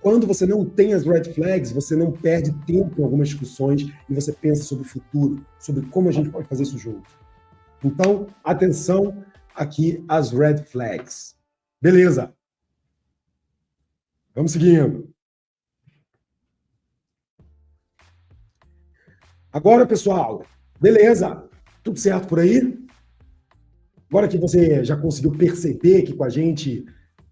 Quando você não tem as red flags, você não perde tempo em algumas discussões e você pensa sobre o futuro, sobre como a gente pode fazer isso junto. Então, atenção aqui às red flags. Beleza. Vamos seguindo. Agora, pessoal, beleza? Tudo certo por aí? Agora que você já conseguiu perceber aqui com a gente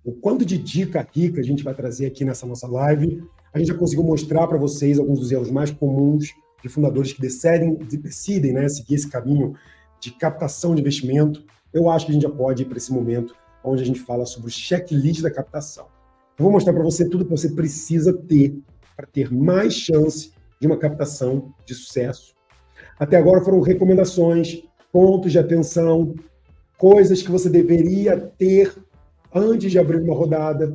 o quanto de dica rica a gente vai trazer aqui nessa nossa live, a gente já conseguiu mostrar para vocês alguns dos erros mais comuns de fundadores que decidem, né, seguir esse caminho de captação de investimento. Eu acho que a gente já pode ir para esse momento onde a gente fala sobre o checklist da captação. Eu vou mostrar para você tudo que você precisa ter para ter mais chance de uma captação de sucesso. Até agora foram recomendações, pontos de atenção, coisas que você deveria ter antes de abrir uma rodada,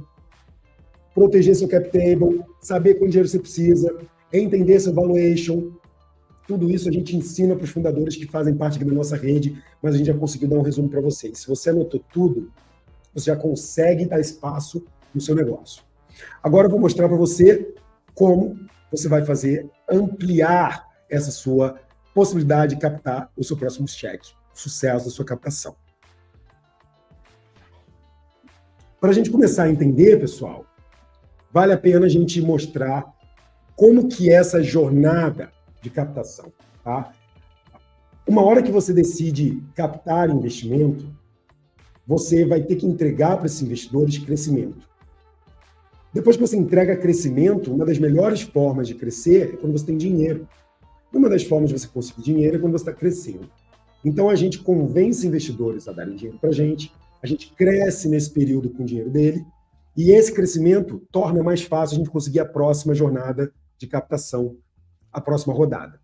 proteger seu cap table, saber quanto dinheiro você precisa, entender seu valuation. Tudo isso a gente ensina para os fundadores que fazem parte aqui da nossa rede, mas a gente já conseguiu dar um resumo para vocês. Se você anotou tudo, você já consegue dar espaço no seu negócio. Agora eu vou mostrar para você como você vai fazer ampliar essa sua possibilidade de captar o seu próximo cheque, o sucesso da sua captação. Para a gente começar a entender, pessoal, vale a pena a gente mostrar como que é essa jornada de captação, tá? Uma hora que você decide captar investimento, você vai ter que entregar para esses investidores crescimento. Depois que você entrega crescimento, uma das melhores formas de crescer é quando você tem dinheiro. Uma das formas de você conseguir dinheiro é quando você está crescendo. Então, a gente convence investidores a darem dinheiro para a gente cresce nesse período com o dinheiro dele, e esse crescimento torna mais fácil a gente conseguir a próxima jornada de captação, a próxima rodada.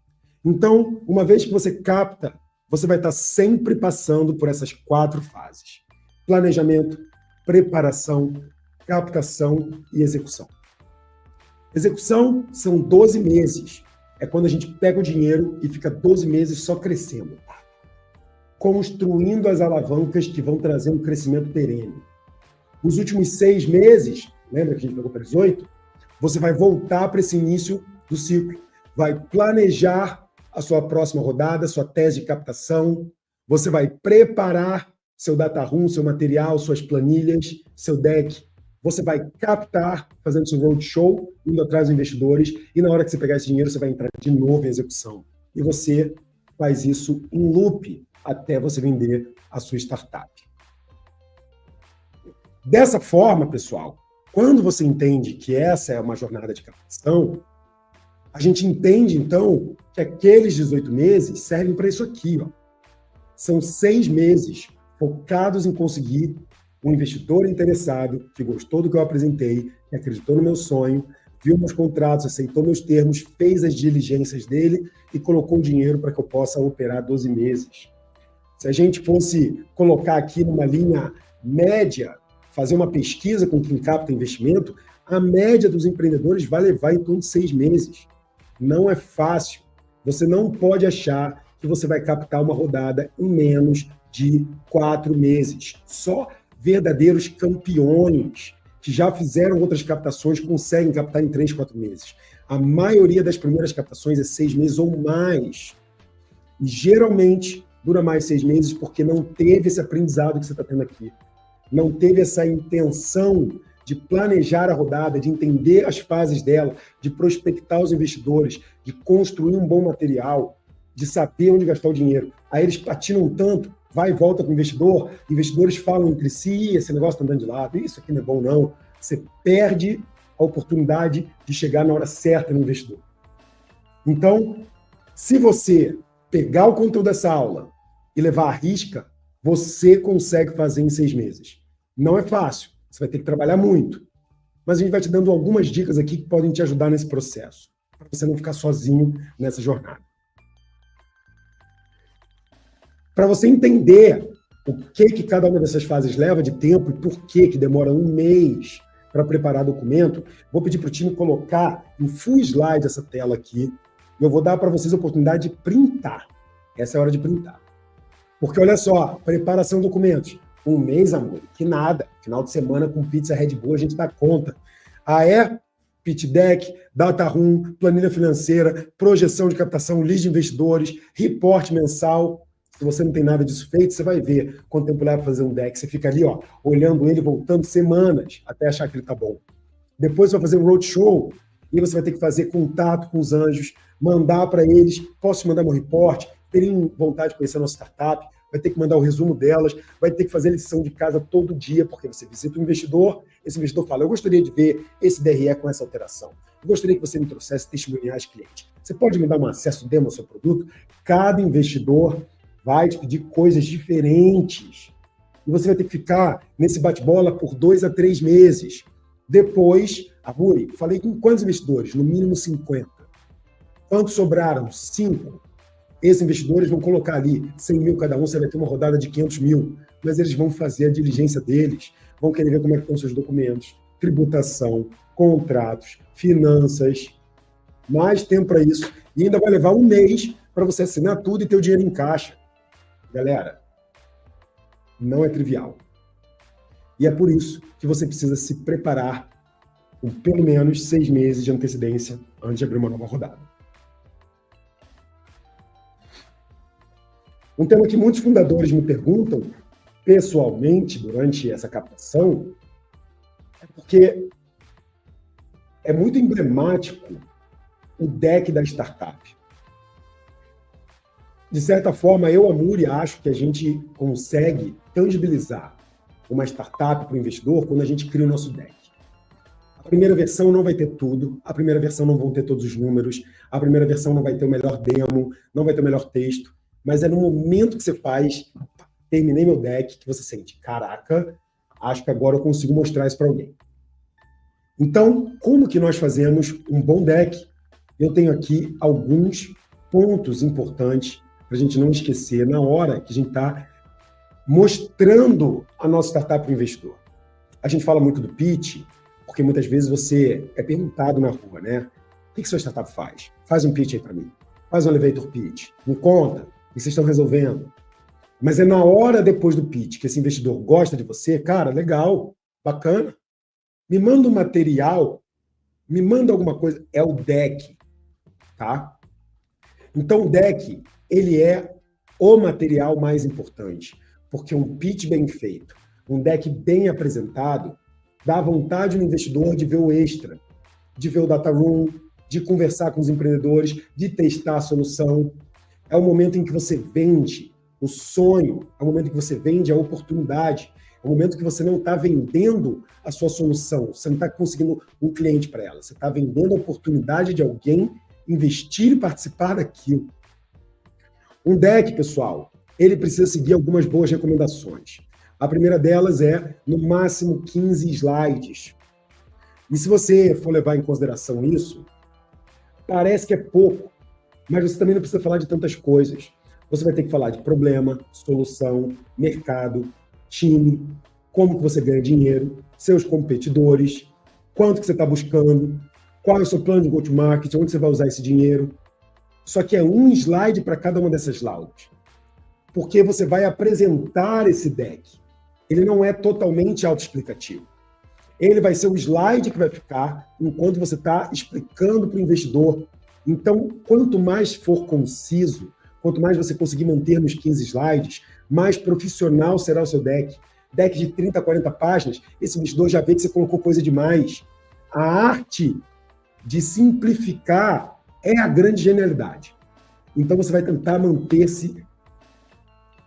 Então, uma vez que você capta, você vai estar sempre passando por essas 4 fases: planejamento, preparação, captação e execução. Execução são 12 meses. É quando a gente pega o dinheiro e fica 12 meses só crescendo, construindo as alavancas que vão trazer um crescimento perene. Os últimos 6 meses, lembra que a gente pegou para 18? Você vai voltar para esse início do ciclo, vai planejar a sua próxima rodada, sua tese de captação, você vai preparar seu data room, seu material, suas planilhas, seu deck, você vai captar, fazendo seu roadshow, indo atrás dos investidores, e na hora que você pegar esse dinheiro, você vai entrar de novo em execução. E você faz isso em loop, até você vender a sua startup. Dessa forma, pessoal, quando você entende que essa é uma jornada de captação, a gente entende, então, que aqueles 18 meses servem para isso aqui. Ó. São 6 meses focados em conseguir um investidor interessado, que gostou do que eu apresentei, que acreditou no meu sonho, viu meus contratos, aceitou meus termos, fez as diligências dele e colocou o dinheiro para que eu possa operar 12 meses. Se a gente fosse colocar aqui numa linha média, fazer uma pesquisa com quem capta investimento, a média dos empreendedores vai levar em torno de 6 meses. Não é fácil. Você não pode achar que você vai captar uma rodada em menos de 4 meses. Só verdadeiros campeões que já fizeram outras captações conseguem captar em 3, 4 meses. A maioria das primeiras captações é 6 meses ou mais. E geralmente dura mais 6 meses porque não teve esse aprendizado que você está tendo aqui. Não teve essa intenção de planejar a rodada, de entender as fases dela, de prospectar os investidores, de construir um bom material. de saber onde gastar o dinheiro. Aí eles patinam tanto, vai e volta com o investidor, investidores falam entre si, esse negócio está andando de lado, isso aqui não é bom não. Você perde a oportunidade de chegar na hora certa no investidor. Então, se você pegar o conteúdo dessa aula e levar à risca, você consegue fazer em 6 meses. Não é fácil, você vai ter que trabalhar muito, mas a gente vai te dando algumas dicas aqui que podem te ajudar nesse processo, para você não ficar sozinho nessa jornada. Para você entender o que cada uma dessas fases leva de tempo e por que demora 1 mês para preparar documento, vou pedir para o time colocar em full slide essa tela aqui, e eu vou dar para vocês a oportunidade de printar. Essa é a hora de printar. Porque olha só, preparação de documentos. 1 mês, amor, que nada. Final de semana com pizza Red Bull a gente dá conta. Ah, é? Pitch deck, data room, planilha financeira, projeção de captação, lead de investidores, reporte mensal. Se você não tem nada disso feito, você vai ver quanto tempo leva para fazer um deck. Você fica ali, ó, olhando ele, voltando semanas até achar que ele tá bom. Depois você vai fazer um roadshow e você vai ter que fazer contato com os anjos, mandar para eles, posso te mandar meu report, terem vontade de conhecer a nossa startup, vai ter que mandar o resumo delas, vai ter que fazer lição de casa todo dia, porque você visita um investidor, esse investidor fala, eu gostaria de ver esse DRE com essa alteração. Eu gostaria que você me trouxesse testemunhais clientes. Você pode me dar um acesso demo ao seu produto? Cada investidor vai te pedir coisas diferentes. E você vai ter que ficar nesse bate-bola por 2 a 3 meses. Depois, Aburi, falei com quantos investidores? No mínimo 50. Quantos sobraram? 5. Esses investidores vão colocar ali 100 mil cada um, você vai ter uma rodada de 500 mil, mas eles vão fazer a diligência deles, vão querer ver como é que estão seus documentos, tributação, contratos, finanças, mais tempo para isso, e ainda vai levar 1 mês para você assinar tudo e ter o dinheiro em caixa. Galera, não é trivial. E é por isso que você precisa se preparar com pelo menos 6 meses de antecedência antes de abrir uma nova rodada. Um tema que muitos fundadores me perguntam pessoalmente durante essa captação é porque é muito emblemático o deck da startup. De certa forma, eu, Amuri, acho que a gente consegue tangibilizar uma startup para o investidor quando a gente cria o nosso deck. A primeira versão não vai ter tudo, a primeira versão não vão ter todos os números, a primeira versão não vai ter o melhor demo, não vai ter o melhor texto, mas é no momento que você faz, terminei meu deck, que você sente, caraca, acho que agora eu consigo mostrar isso para alguém. Então, como que nós fazemos um bom deck? Eu tenho aqui alguns pontos importantes para a gente não esquecer na hora que a gente está mostrando a nossa startup para o investidor. A gente fala muito do pitch, porque muitas vezes você é perguntado na rua, né? O que sua startup faz? Faz um pitch aí para mim. Faz um elevator pitch. Me conta o que vocês estão resolvendo. Mas é na hora depois do pitch que esse investidor gosta de você, cara, legal, bacana. Me manda um material, me manda alguma coisa. É o deck, tá? Então o deck, ele é o material mais importante, porque um pitch bem feito, um deck bem apresentado, dá vontade no investidor de ver o extra, de ver o data room, de conversar com os empreendedores, de testar a solução. É o momento em que você vende o sonho, é o momento em que você vende a oportunidade, é o momento que você não está vendendo a sua solução, você não está conseguindo um cliente para ela, você está vendendo a oportunidade de alguém investir e participar daquilo. Um deck, pessoal, ele precisa seguir algumas boas recomendações. A primeira delas é, no máximo, 15 slides. E se você for levar em consideração isso, parece que é pouco, mas você também não precisa falar de tantas coisas. Você vai ter que falar de problema, solução, mercado, time, como que você ganha dinheiro, seus competidores, quanto que você está buscando, qual é o seu plano de go-to-market, onde você vai usar esse dinheiro. Só que é um slide para cada uma dessas slides. Porque você vai apresentar esse deck. Ele não é totalmente autoexplicativo. Ele vai ser o slide que vai ficar enquanto você está explicando para o investidor. Então, quanto mais for conciso, quanto mais você conseguir manter nos 15 slides, mais profissional será o seu deck. Deck de 30, 40 páginas, esse investidor já vê que você colocou coisa demais. A arte de simplificar é a grande genialidade. Então, você vai tentar manter-se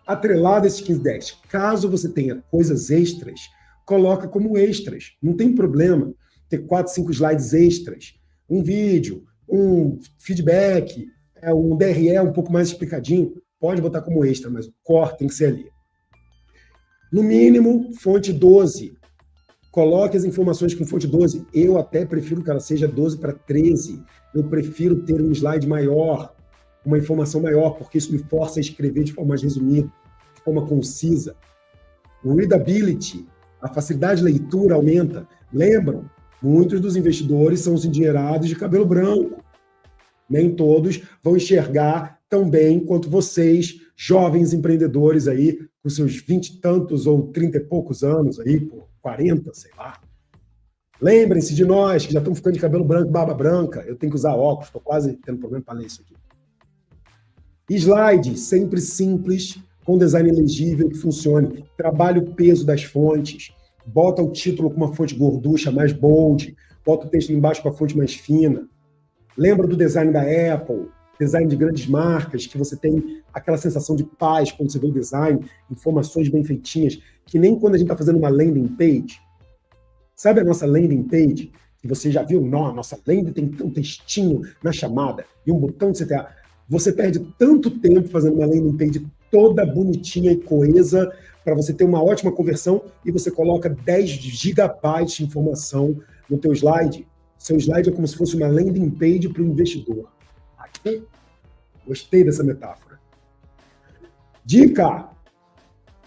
atrelado a esses 15 decks. Caso você tenha coisas extras, coloca como extras. Não tem problema ter 4, 5 slides extras. Um vídeo, um feedback, um DRE um pouco mais explicadinho. Pode botar como extra, mas o core tem que ser ali. No mínimo, fonte 12. Coloque as informações com fonte 12. Eu até prefiro que ela seja 12 para 13. Eu prefiro ter um slide maior, uma informação maior, porque isso me força a escrever de forma mais resumida, de forma concisa. O readability, a facilidade de leitura aumenta. Lembram? Muitos dos investidores são os endinheirados de cabelo branco. Nem todos vão enxergar tão bem quanto vocês, jovens empreendedores aí, com seus 20 e tantos ou 30 e poucos anos aí, por 40, sei lá. Lembrem-se de nós, que já estamos ficando de cabelo branco, barba branca. Eu tenho que usar óculos, estou quase tendo problema para ler isso aqui. Slide, sempre simples, com design legível, que funcione. Trabalhe o peso das fontes. Bota o título com uma fonte gorducha mais bold. Bota o texto embaixo com a fonte mais fina. Lembra do design da Apple, design de grandes marcas, que você tem aquela sensação de paz quando você vê o design, informações bem feitinhas, que nem quando a gente está fazendo uma landing page. Sabe a nossa landing page? Que você já viu? Não, a nossa landing tem um textinho na chamada e um botão de CTA. Você perde tanto tempo fazendo uma landing page toda bonitinha e coesa para você ter uma ótima conversão e você coloca 10 gigabytes de informação no teu slide. Seu slide é como se fosse uma landing page para o investidor. Aqui, gostei dessa metáfora. Dica!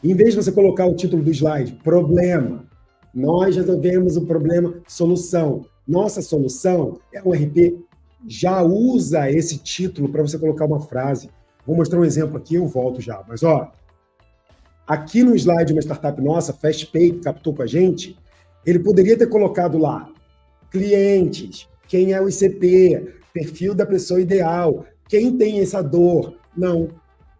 Em vez de você colocar o título do slide, problema. Nós resolvemos o problema, solução. Nossa solução é um RP. Já usa esse título para você colocar uma frase. Vou mostrar um exemplo aqui, eu volto já. Mas, ó, aqui no slide de uma startup nossa, FastPay, que captou com a gente, ele poderia ter colocado lá clientes, quem é o ICP, perfil da pessoa ideal, quem tem essa dor. Não.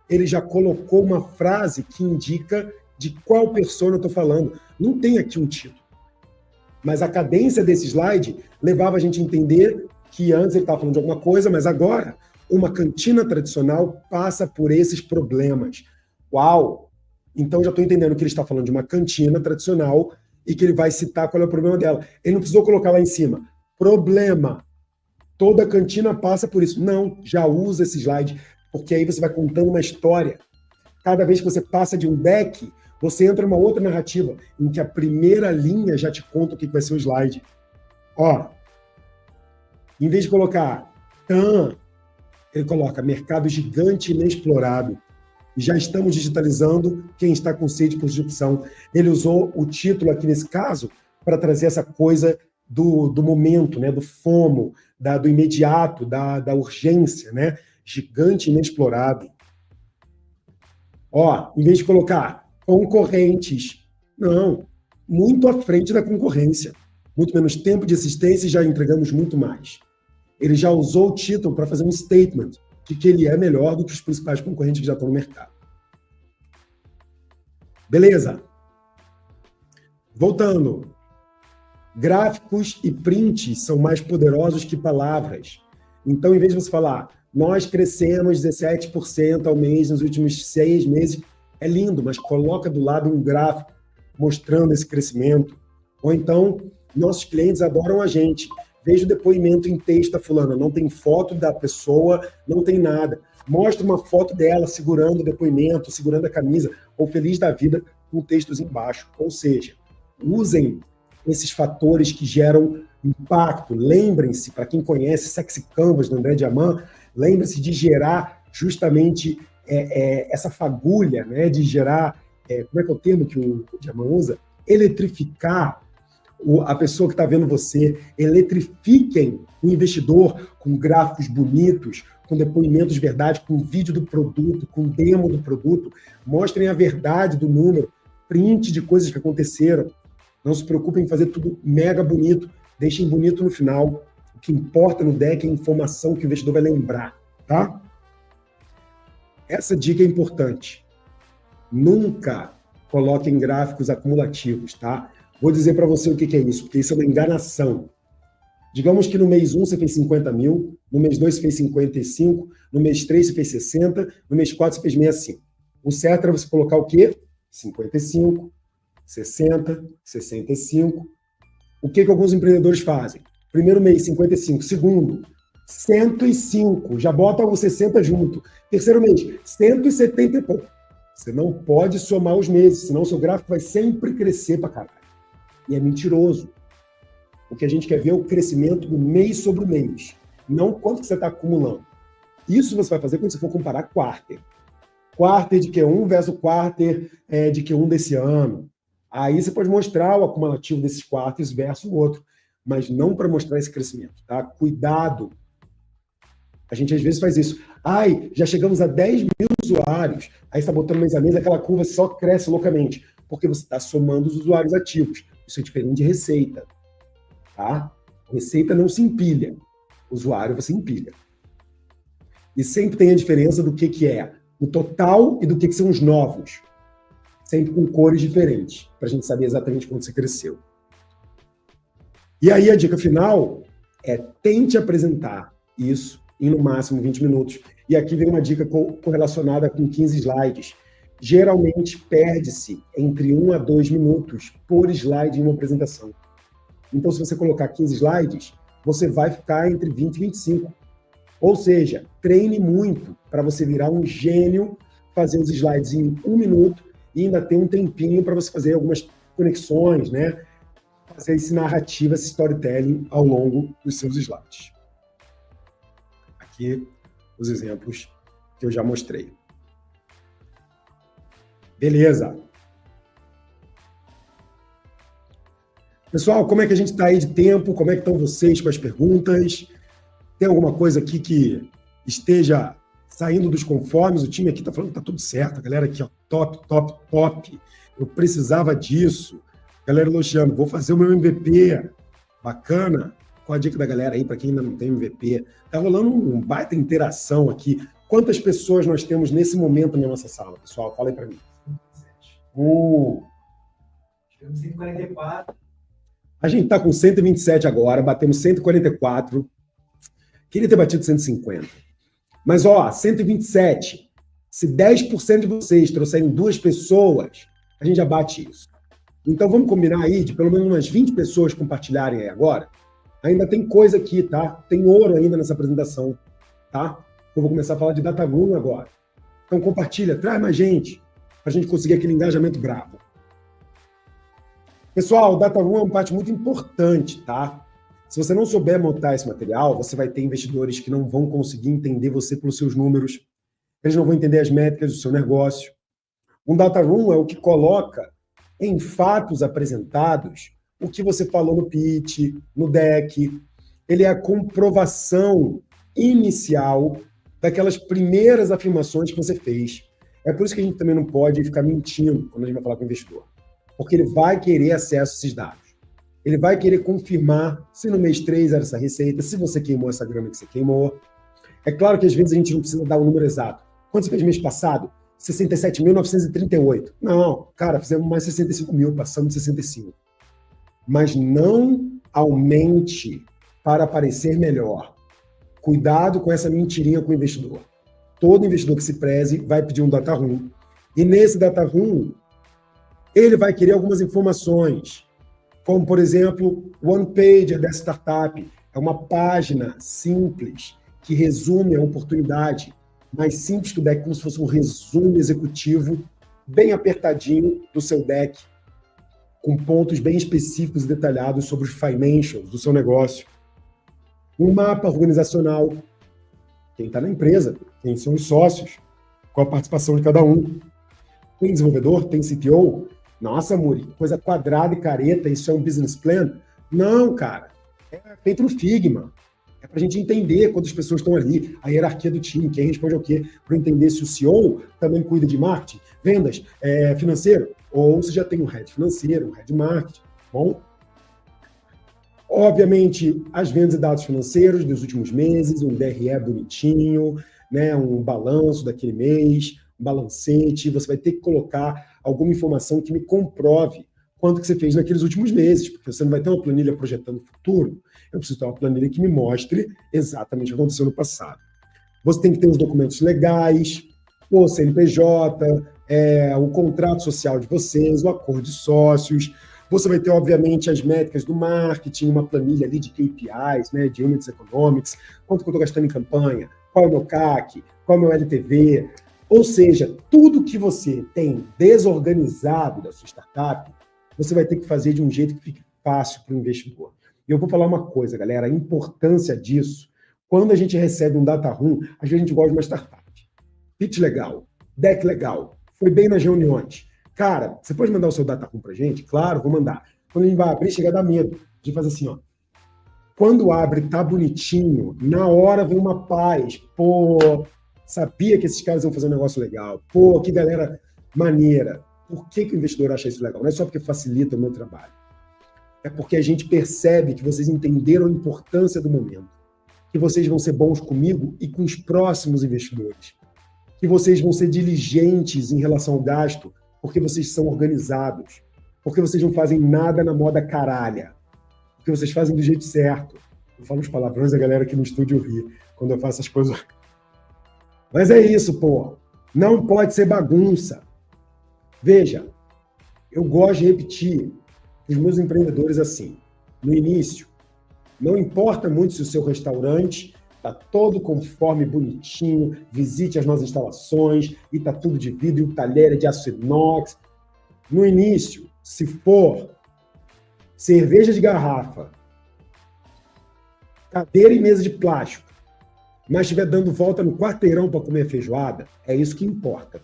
Ele já colocou uma frase que indica de qual persona eu estou falando. Não tem aqui um título. Mas a cadência desse slide levava a gente a entender que antes ele estava falando de alguma coisa, mas agora uma cantina tradicional passa por esses problemas. Uau! Então já estou entendendo que ele está falando de uma cantina tradicional e que ele vai citar qual é o problema dela. Ele não precisou colocar lá em cima. Problema. Toda cantina passa por isso. Não, já usa esse slide, porque aí você vai contando uma história. Cada vez que você passa de um deck, você entra numa outra narrativa, em que a primeira linha já te conta o que vai ser o slide. Ó, em vez de colocar TAM, ele coloca mercado gigante inexplorado. Já estamos digitalizando quem está com sede por disrupção. Ele usou o título aqui nesse caso para trazer essa coisa do momento, né? Do FOMO, do imediato, da urgência, né? Gigante inexplorado. Ó, em vez de colocar concorrentes, não, muito à frente da concorrência. Muito menos tempo de assistência e já entregamos muito mais. Ele já usou o título para fazer um statement de que ele é melhor do que os principais concorrentes que já estão no mercado. Beleza? Voltando. Gráficos e prints são mais poderosos que palavras. Então, em vez de você falar, nós crescemos 17% ao mês nos últimos 6 meses, é lindo, mas coloca do lado um gráfico mostrando esse crescimento. Ou então, nossos clientes adoram a gente. Veja o depoimento em texto da fulana, não tem foto da pessoa, não tem nada. Mostra uma foto dela segurando o depoimento, segurando a camisa, ou feliz da vida, com textos embaixo. Ou seja, usem esses fatores que geram impacto. Lembrem-se, para quem conhece Sexy Canvas do André Diamant, lembre-se de gerar justamente essa fagulha, né, de gerar, como é que é o termo que o Diamant usa? Eletrificar a pessoa que está vendo você, eletrifiquem o investidor com gráficos bonitos, com depoimentos de verdade, com vídeo do produto, com demo do produto, mostrem a verdade do número, print de coisas que aconteceram. Não se preocupem em fazer tudo mega bonito, deixem bonito no final. O que importa no deck é a informação que o investidor vai lembrar, tá? Essa dica é importante. Nunca coloquem gráficos acumulativos, tá? Vou dizer para você o que é isso, porque isso é uma enganação. Digamos que no mês 1 você fez 50 mil, no mês 2 você fez 55, no mês 3 você fez 60, no mês 4 você fez 65. O certo era você colocar o quê? 55, 60, 65. O que alguns empreendedores fazem? Primeiro mês, 55. Segundo, 105. Já bota o 60 junto. Terceiro mês, 170 e pouco. Você não pode somar os meses, senão o seu gráfico vai sempre crescer pra caralho. E é mentiroso. O que a gente quer ver é o crescimento do mês sobre o mês, não quanto que você está acumulando. Isso você vai fazer quando você for comparar quarter. Quarter de Q1 versus quarter de Q1 desse ano. Aí você pode mostrar o acumulativo desses quarters versus o outro, mas não para mostrar esse crescimento, tá? Cuidado. A gente às vezes faz isso. Ai, já chegamos a 10 mil usuários. Aí você está botando mês a mês, aquela curva só cresce loucamente, porque você está somando os usuários ativos. Isso é diferente de receita. Tá? Receita não se empilha. Usuário você empilha. E sempre tem a diferença do que é o total e do que são os novos. Sempre com cores diferentes, para a gente saber exatamente quando você cresceu. E aí a dica final é tente apresentar isso em no máximo 20 minutos. E aqui vem uma dica correlacionada com 15 slides. Geralmente perde-se entre 1 a 2 minutos por slide em uma apresentação. Então, se você colocar 15 slides, você vai ficar entre 20 e 25. Ou seja, treine muito para você virar um gênio, fazer os slides em 1 minuto e ainda ter um tempinho para você fazer algumas conexões, né? Fazer esse narrativa, esse storytelling ao longo dos seus slides. Aqui, os exemplos que eu já mostrei. Beleza. Pessoal, como é que a gente está aí de tempo? Como é que estão vocês com as perguntas? Tem alguma coisa aqui que esteja saindo dos conformes? O time aqui está falando que está tudo certo. A galera aqui, ó, top, top, top. Eu precisava disso. Galera elogiando, vou fazer o meu MVP. Bacana. Qual a dica da galera aí para quem ainda não tem MVP? Tá rolando um baita interação aqui. Quantas pessoas nós temos nesse momento na nossa sala, pessoal? Fala aí para mim. 144. A gente está com 127 agora, batemos 144. Queria ter batido 150. Mas, ó, 127. Se 10% de vocês trouxerem 2 pessoas, a gente já bate isso. Então, vamos combinar aí de pelo menos umas 20 pessoas compartilharem aí agora. Ainda tem coisa aqui, tá? Tem ouro ainda nessa apresentação, tá? Eu vou começar a falar de DataRoom agora. Então, compartilha, traz mais gente, para a gente conseguir aquele engajamento brabo. Pessoal, o DataRoom é uma parte muito importante, tá? Se você não souber montar esse material, você vai ter investidores que não vão conseguir entender você pelos seus números, eles não vão entender as métricas do seu negócio. Um DataRoom é o que coloca em fatos apresentados o que você falou no pitch, no deck. Ele é a comprovação inicial daquelas primeiras afirmações que você fez. É por isso que a gente também não pode ficar mentindo quando a gente vai falar com o investidor. Porque ele vai querer acesso a esses dados. Ele vai querer confirmar se no mês 3 era essa receita, se você queimou essa grana que você queimou. É claro que às vezes a gente não precisa dar o número exato. Quanto você fez mês passado? 67.938. Não, cara, fizemos mais 65 mil, passamos de 65. Mas não aumente para parecer melhor. Cuidado com essa mentirinha com o investidor. Todo investidor que se preze vai pedir um DataRoom. E nesse DataRoom, ele vai querer algumas informações, como, por exemplo, o one-pager dessa startup. É uma página simples que resume a oportunidade, mais simples que o deck, como se fosse um resumo executivo bem apertadinho do seu deck, com pontos bem específicos e detalhados sobre os financials do seu negócio. Um mapa organizacional, quem está na empresa, quem são os sócios, qual a participação de cada um. Tem desenvolvedor, tem CTO. Nossa, Muri, coisa quadrada e careta, isso é um business plan? Não, cara. É feito no Figma. É para a gente entender quantas pessoas estão ali, a hierarquia do time, quem responde ao quê, para entender se o CEO também cuida de marketing, vendas, financeiro, ou se já tem um head financeiro, um head marketing. Bom, obviamente, as vendas e dados financeiros dos últimos meses, um DRE bonitinho, né, um balanço daquele mês, um balancete, você vai ter que colocar alguma informação que me comprove quanto que você fez naqueles últimos meses, porque você não vai ter uma planilha projetando o futuro. Eu preciso ter uma planilha que me mostre exatamente o que aconteceu no passado. Você tem que ter os documentos legais, o CNPJ, o contrato social de vocês, o acordo de sócios. Você vai ter, obviamente, as métricas do marketing, uma planilha ali de KPIs, né, de Units Economics, quanto que eu estou gastando em campanha, qual é o meu CAC, qual é o meu LTV. Ou seja, tudo que você tem desorganizado da sua startup, você vai ter que fazer de um jeito que fique fácil para o investidor. E eu vou falar uma coisa, galera, a importância disso, quando a gente recebe um data room, às vezes a gente gosta de uma startup. Pitch legal, deck legal, foi bem nas reuniões. Cara, você pode mandar o seu data room pra gente? Claro, vou mandar. Quando a gente vai abrir, chega a dar medo. A gente faz assim, ó. Quando abre, tá bonitinho, na hora vem uma paz. Pô, sabia que esses caras iam fazer um negócio legal. Pô, que galera maneira. Por que o investidor acha isso legal? Não é só porque facilita o meu trabalho. É porque a gente percebe que vocês entenderam a importância do momento. Que vocês vão ser bons comigo e com os próximos investidores. Que vocês vão ser diligentes em relação ao gasto, porque vocês são organizados. Porque vocês não fazem nada na moda caralha. Porque vocês fazem do jeito certo. Eu falo os palavrões, a galera aqui no estúdio ri quando eu faço as coisas. Mas é isso, pô. Não pode ser bagunça. Veja, eu gosto de repetir os meus empreendedores assim. No início, não importa muito se o seu restaurante está todo conforme bonitinho, visite as nossas instalações e está tudo de vidro, e talher de aço inox. No início, se for cerveja de garrafa, cadeira e mesa de plástico, mas estiver dando volta no quarteirão para comer feijoada, é isso que importa.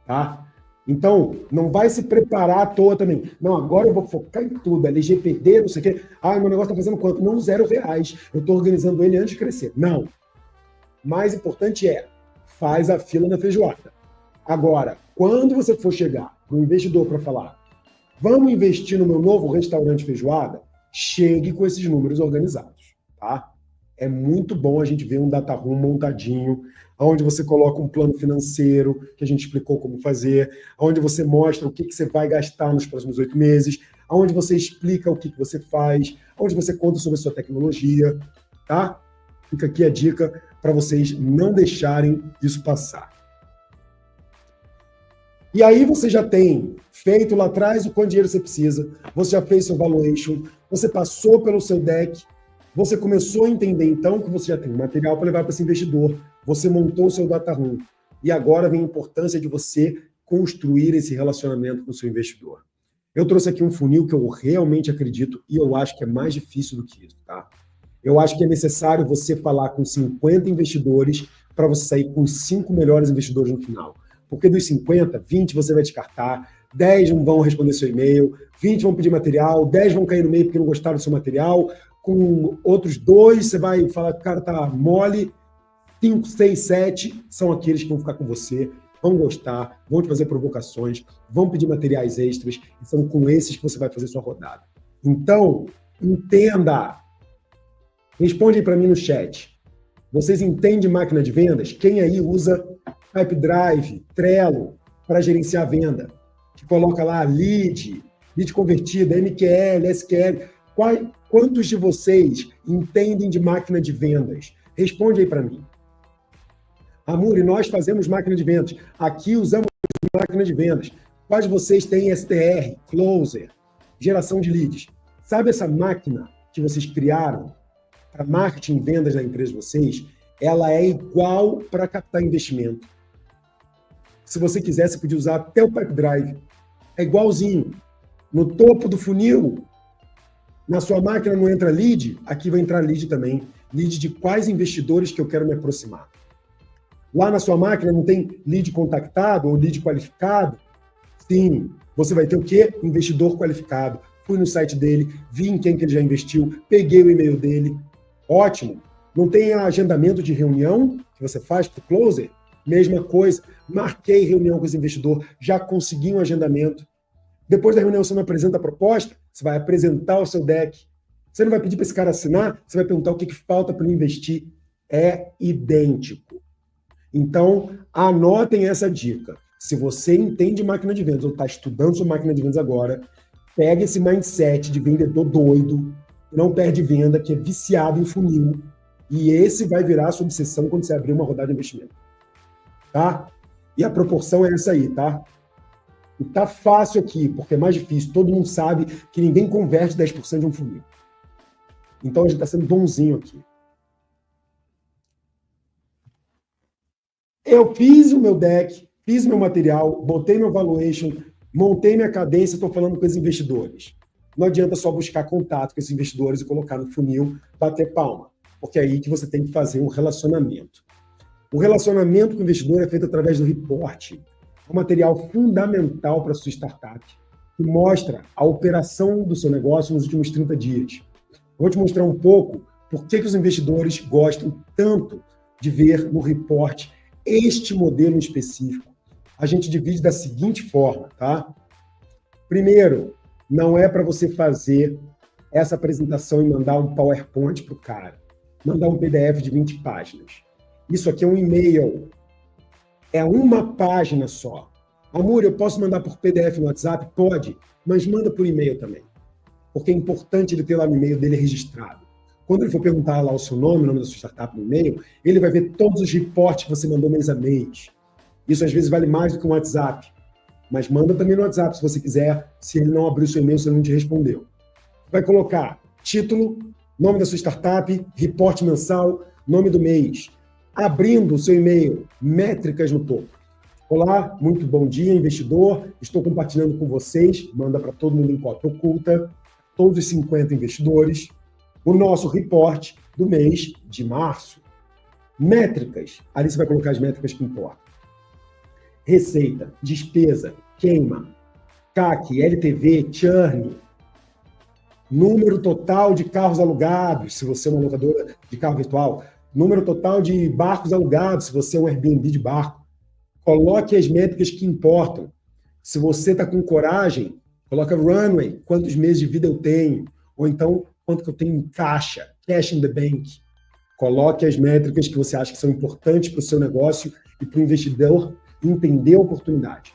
Tá? Então, não vai se preparar à toa também. Não, agora eu vou focar em tudo, LGPD, não sei o quê. Ah, meu negócio está fazendo quanto? Não, R$0. Eu estou organizando ele antes de crescer. Não. Mais importante faz a fila na feijoada. Agora, quando você for chegar para o investidor para falar, vamos investir no meu novo restaurante feijoada, chegue com esses números organizados, tá? É muito bom a gente ver um data room montadinho, onde você coloca um plano financeiro, que a gente explicou como fazer, onde você mostra o que você vai gastar nos próximos 8 meses, onde você explica o que você faz, onde você conta sobre a sua tecnologia, tá? Fica aqui a dica para vocês não deixarem isso passar. E aí você já tem feito lá atrás o quanto dinheiro você precisa, você já fez seu valuation, você passou pelo seu deck, você começou a entender, então, que você já tem material para levar para esse investidor. Você montou o seu data room. E agora vem a importância de você construir esse relacionamento com o seu investidor. Eu trouxe aqui um funil que eu realmente acredito e eu acho que é mais difícil do que isso, tá? Eu acho que é necessário você falar com 50 investidores para você sair com os 5 melhores investidores no final. Porque dos 50, 20 você vai descartar, 10 não vão responder seu e-mail, 20 vão pedir material, 10 vão cair no meio porque não gostaram do seu material, com outros 2 você vai falar que o cara tá mole, 5, 6, 7 são aqueles que vão ficar com você, vão gostar, vão te fazer provocações, vão pedir materiais extras, e são com esses que você vai fazer sua rodada. Então, entenda. Responde aí para mim no chat. Vocês entendem máquina de vendas? Quem aí usa Pipedrive, Trello para gerenciar a venda? Que coloca lá lead convertida, MQL, SQL. Quantos de vocês entendem de máquina de vendas? Responde aí para mim. Amuri, nós fazemos máquina de vendas. Aqui usamos máquina de vendas. Quais de vocês têm STR, Closer, geração de leads? Sabe essa máquina que vocês criaram para marketing e vendas da empresa de vocês? Ela é igual para captar investimento. Se você quiser, você podia usar até o Pipedrive. É igualzinho. No topo do funil, na sua máquina não entra lead, aqui vai entrar lead também. Lead de quais investidores que eu quero me aproximar. Lá na sua máquina não tem lead contactado ou lead qualificado? Sim. Você vai ter o quê? Investidor qualificado. Fui no site dele, vi em quem que ele já investiu, peguei o e-mail dele. Ótimo. Não tem agendamento de reunião que você faz para o closer? Mesma coisa. Marquei reunião com esse investidor, já consegui um agendamento. Depois da reunião, você não apresenta a proposta, você vai apresentar o seu deck. Você não vai pedir para esse cara assinar, você vai perguntar o que falta para ele investir. É idêntico. Então, anotem essa dica. Se você entende máquina de vendas ou está estudando sobre máquina de vendas agora, pega esse mindset de vendedor doido, que não perde venda, que é viciado em funil, e esse vai virar a sua obsessão quando você abrir uma rodada de investimento. Tá? E a proporção é essa aí, tá? E tá fácil aqui, porque é mais difícil. Todo mundo sabe que ninguém converte 10% de um funil. Então a gente está sendo bonzinho aqui. Eu fiz o meu deck, fiz meu material, botei meu valuation, montei minha cadência, estou falando com os investidores. Não adianta só buscar contato com esses investidores e colocar no funil, bater palma, porque é aí que você tem que fazer um relacionamento. O relacionamento com o investidor é feito através do report, um material fundamental para a sua startup, que mostra a operação do seu negócio nos últimos 30 dias. Vou te mostrar um pouco por que os investidores gostam tanto de ver no report este modelo específico. A gente divide da seguinte forma, tá? Primeiro, não é para você fazer essa apresentação e mandar um PowerPoint para o cara, mandar um PDF de 20 páginas. Isso aqui é um e-mail. É uma página só. Amor, eu posso mandar por PDF no WhatsApp? Pode, mas manda por e-mail também. Porque é importante ele ter lá no e-mail dele registrado. Quando ele for perguntar lá o seu nome, o nome da sua startup no e-mail, ele vai ver todos os reportes que você mandou mês a mês. Isso às vezes vale mais do que um WhatsApp. Mas manda também no WhatsApp se você quiser, se ele não abriu o seu e-mail, se ele não te respondeu. Vai colocar título, nome da sua startup, reporte mensal, nome do mês. Abrindo o seu e-mail, métricas no topo. Olá, muito bom dia, investidor. Estou compartilhando com vocês, manda para todo mundo em cópia oculta, todos os 50 investidores, o nosso report do mês de março. Métricas, ali você vai colocar as métricas que importam. Receita, despesa, queima, CAC, LTV, churn, número total de carros alugados, se você é uma locadora de carro virtual, número total de barcos alugados, se você é um Airbnb de barco. Coloque as métricas que importam. Se você está com coragem, coloca runway, quantos meses de vida eu tenho, ou então quanto que eu tenho em caixa, cash in the bank. Coloque as métricas que você acha que são importantes para o seu negócio e para o investidor entender a oportunidade.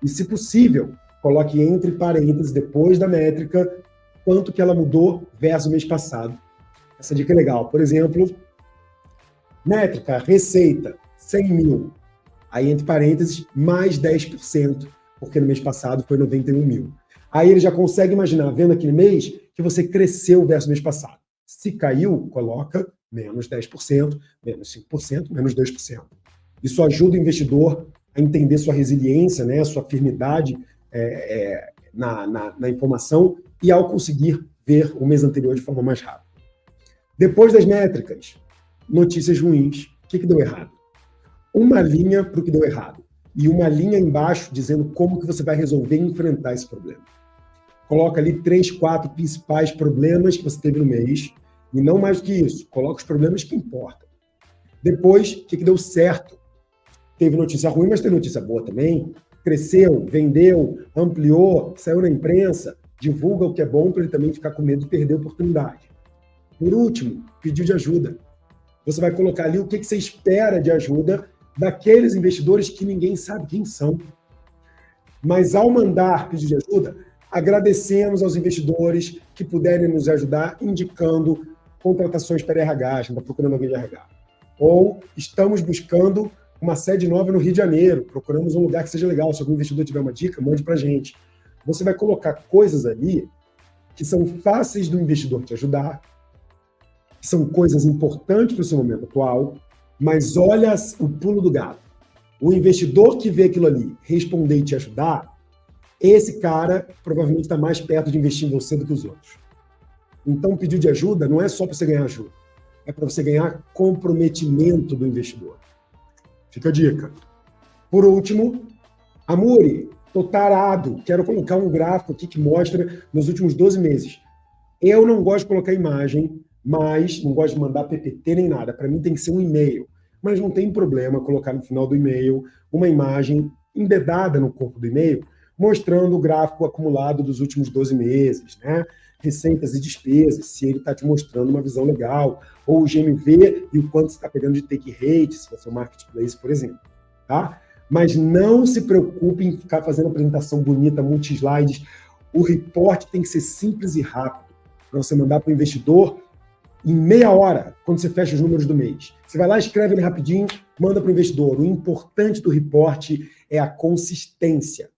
E, se possível, coloque entre parênteses, depois da métrica, quanto que ela mudou versus o mês passado. Essa dica é legal. Por exemplo, métrica, receita, 100 mil. Aí, entre parênteses, mais 10%, porque no mês passado foi 91 mil. Aí ele já consegue imaginar, vendo aquele mês, que você cresceu versus o mês passado. Se caiu, coloca menos 10%, menos 5%, menos 2%. Isso ajuda o investidor a entender sua resiliência, né, sua firmidade na informação e ao conseguir ver o mês anterior de forma mais rápida. Depois das métricas, notícias ruins. O que deu errado? Uma linha para o que deu errado e uma linha embaixo dizendo como que você vai resolver e enfrentar esse problema. Coloca ali 3, 4 principais problemas que você teve no mês e não mais do que isso. Coloca os problemas que importam. Depois, o que deu certo? Teve notícia ruim, mas tem notícia boa também. Cresceu, vendeu, ampliou, saiu na imprensa. Divulga o que é bom para ele também ficar com medo de perder a oportunidade. Por último, pedido de ajuda. Você vai colocar ali o que você espera de ajuda daqueles investidores que ninguém sabe quem são. Mas ao mandar pedido de ajuda, agradecemos aos investidores que puderem nos ajudar indicando contratações para RH, a gente está procurando alguém de RH. Ou estamos buscando uma sede nova no Rio de Janeiro, procuramos um lugar que seja legal. Se algum investidor tiver uma dica, mande para a gente. Você vai colocar coisas ali que são fáceis do investidor te ajudar, que são coisas importantes para o seu momento atual, mas olha o pulo do gato. O investidor que vê aquilo ali, responder e te ajudar, esse cara provavelmente está mais perto de investir em você do que os outros. Então, pedir de ajuda não é só para você ganhar ajuda, é para você ganhar comprometimento do investidor. Fica a dica. Por último, Amuri, tô tarado, quero colocar um gráfico aqui que mostra nos últimos 12 meses. Eu não gosto de colocar imagem, mas não gosto de mandar PPT nem nada. Para mim tem que ser um e-mail. Mas não tem problema colocar no final do e-mail uma imagem embedada no corpo do e-mail, mostrando o gráfico acumulado dos últimos 12 meses, né? Receitas e despesas, se ele está te mostrando uma visão legal, ou o GMV e o quanto você está pegando de take rate, se você é um marketplace, por exemplo. Tá? Mas não se preocupe em ficar fazendo apresentação bonita, multi-slides. O report tem que ser simples e rápido, para você mandar para o investidor em meia hora, quando você fecha os números do mês. Você vai lá, escreve ele rapidinho, manda para o investidor. O importante do report é a consistência.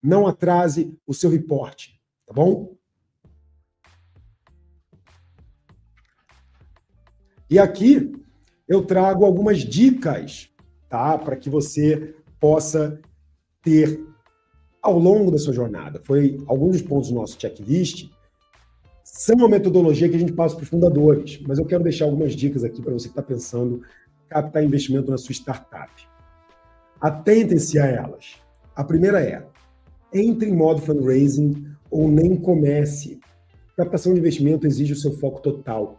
Não atrase o seu report, tá bom? E aqui eu trago algumas dicas, tá? Para que você possa ter ao longo da sua jornada. Foi alguns dos pontos do nosso checklist, são uma metodologia que a gente passa para os fundadores, mas eu quero deixar algumas dicas aqui para você que está pensando em captar investimento na sua startup. Atentem-se a elas. A primeira é, entre em modo fundraising ou nem comece. Captação de investimento exige o seu foco total.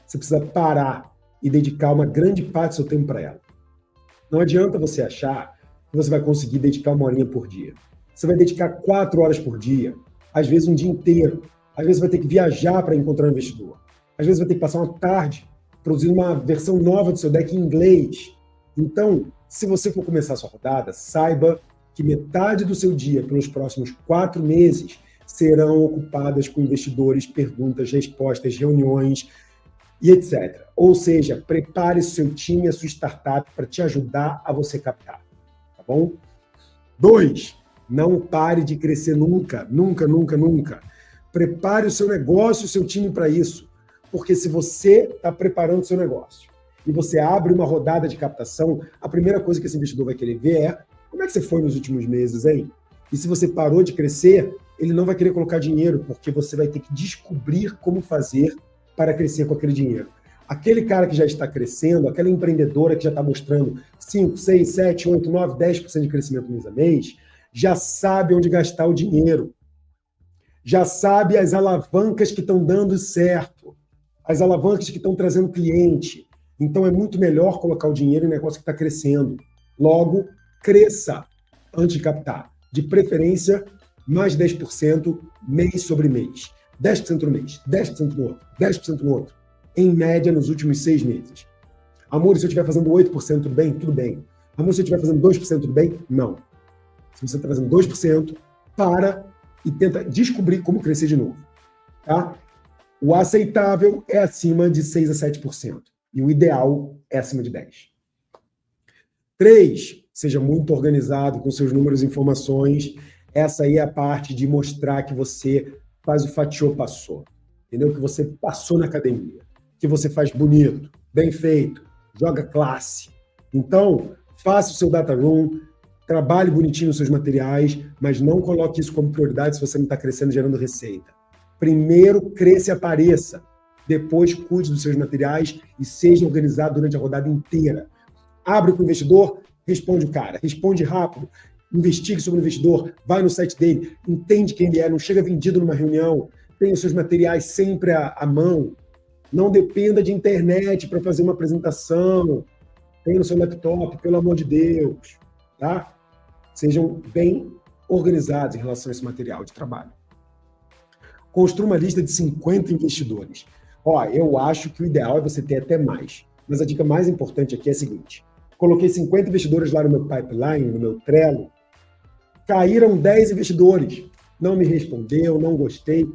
Você precisa parar e dedicar uma grande parte do seu tempo para ela. Não adianta você achar que você vai conseguir dedicar 1 horinha por dia. Você vai dedicar 4 horas por dia, às vezes um dia inteiro. Às vezes vai ter que viajar para encontrar um investidor. Às vezes vai ter que passar uma tarde produzindo uma versão nova do seu deck em inglês. Então, se você for começar a sua rodada, saiba que metade do seu dia, pelos próximos 4 meses, serão ocupadas com investidores, perguntas, respostas, reuniões e etc. Ou seja, prepare seu time e a sua startup para te ajudar a você captar. Tá bom? 2, não pare de crescer nunca, nunca, nunca, nunca. Prepare o seu negócio, o seu time para isso. Porque se você está preparando o seu negócio e você abre uma rodada de captação, a primeira coisa que esse investidor vai querer ver é como é que você foi nos últimos meses, hein? E se você parou de crescer, ele não vai querer colocar dinheiro, porque você vai ter que descobrir como fazer para crescer com aquele dinheiro. Aquele cara que já está crescendo, aquela empreendedora que já está mostrando 5, 6, 7, 8, 9, 10% de crescimento mês a mês, já sabe onde gastar o dinheiro. Já sabe as alavancas que estão dando certo, as alavancas que estão trazendo cliente. Então é muito melhor colocar o dinheiro em negócio que está crescendo. Logo, cresça antes de captar. De preferência, mais 10% mês sobre mês. 10% no mês, 10% no outro, 10% no outro. Em média, nos últimos 6 meses. Amor, se eu estiver fazendo 8%, tudo bem? Tudo bem. Amor, se eu estiver fazendo 2%, tudo bem? Não. Se você está fazendo 2%, para e tenta descobrir como crescer de novo. Tá? O aceitável é acima de 6 a 7%. E o ideal é acima de 10%. 3, seja muito organizado com seus números e informações. Essa aí é a parte de mostrar que você faz o fatiou passou. Entendeu? Que você passou na academia. Que você faz bonito, bem feito, joga classe. Então, faça o seu data room, trabalhe bonitinho os seus materiais, mas não coloque isso como prioridade se você não está crescendo gerando receita. Primeiro, cresça e apareça. Depois, cuide dos seus materiais e seja organizado durante a rodada inteira. Abre com o investidor, responde o cara. Responde rápido. Investigue sobre o investidor, vai no site dele, entende quem ele é, não chega vendido numa reunião, tenha os seus materiais sempre à mão. Não dependa de internet para fazer uma apresentação. Tenha no seu laptop, pelo amor de Deus. Tá? Sejam bem organizados em relação a esse material de trabalho. Construa uma lista de 50 investidores. Eu acho que o ideal é você ter até mais. Mas a dica mais importante aqui é a seguinte. Coloquei 50 investidores lá no meu pipeline, no meu Trello. Caíram 10 investidores. Não me respondeu, não gostei.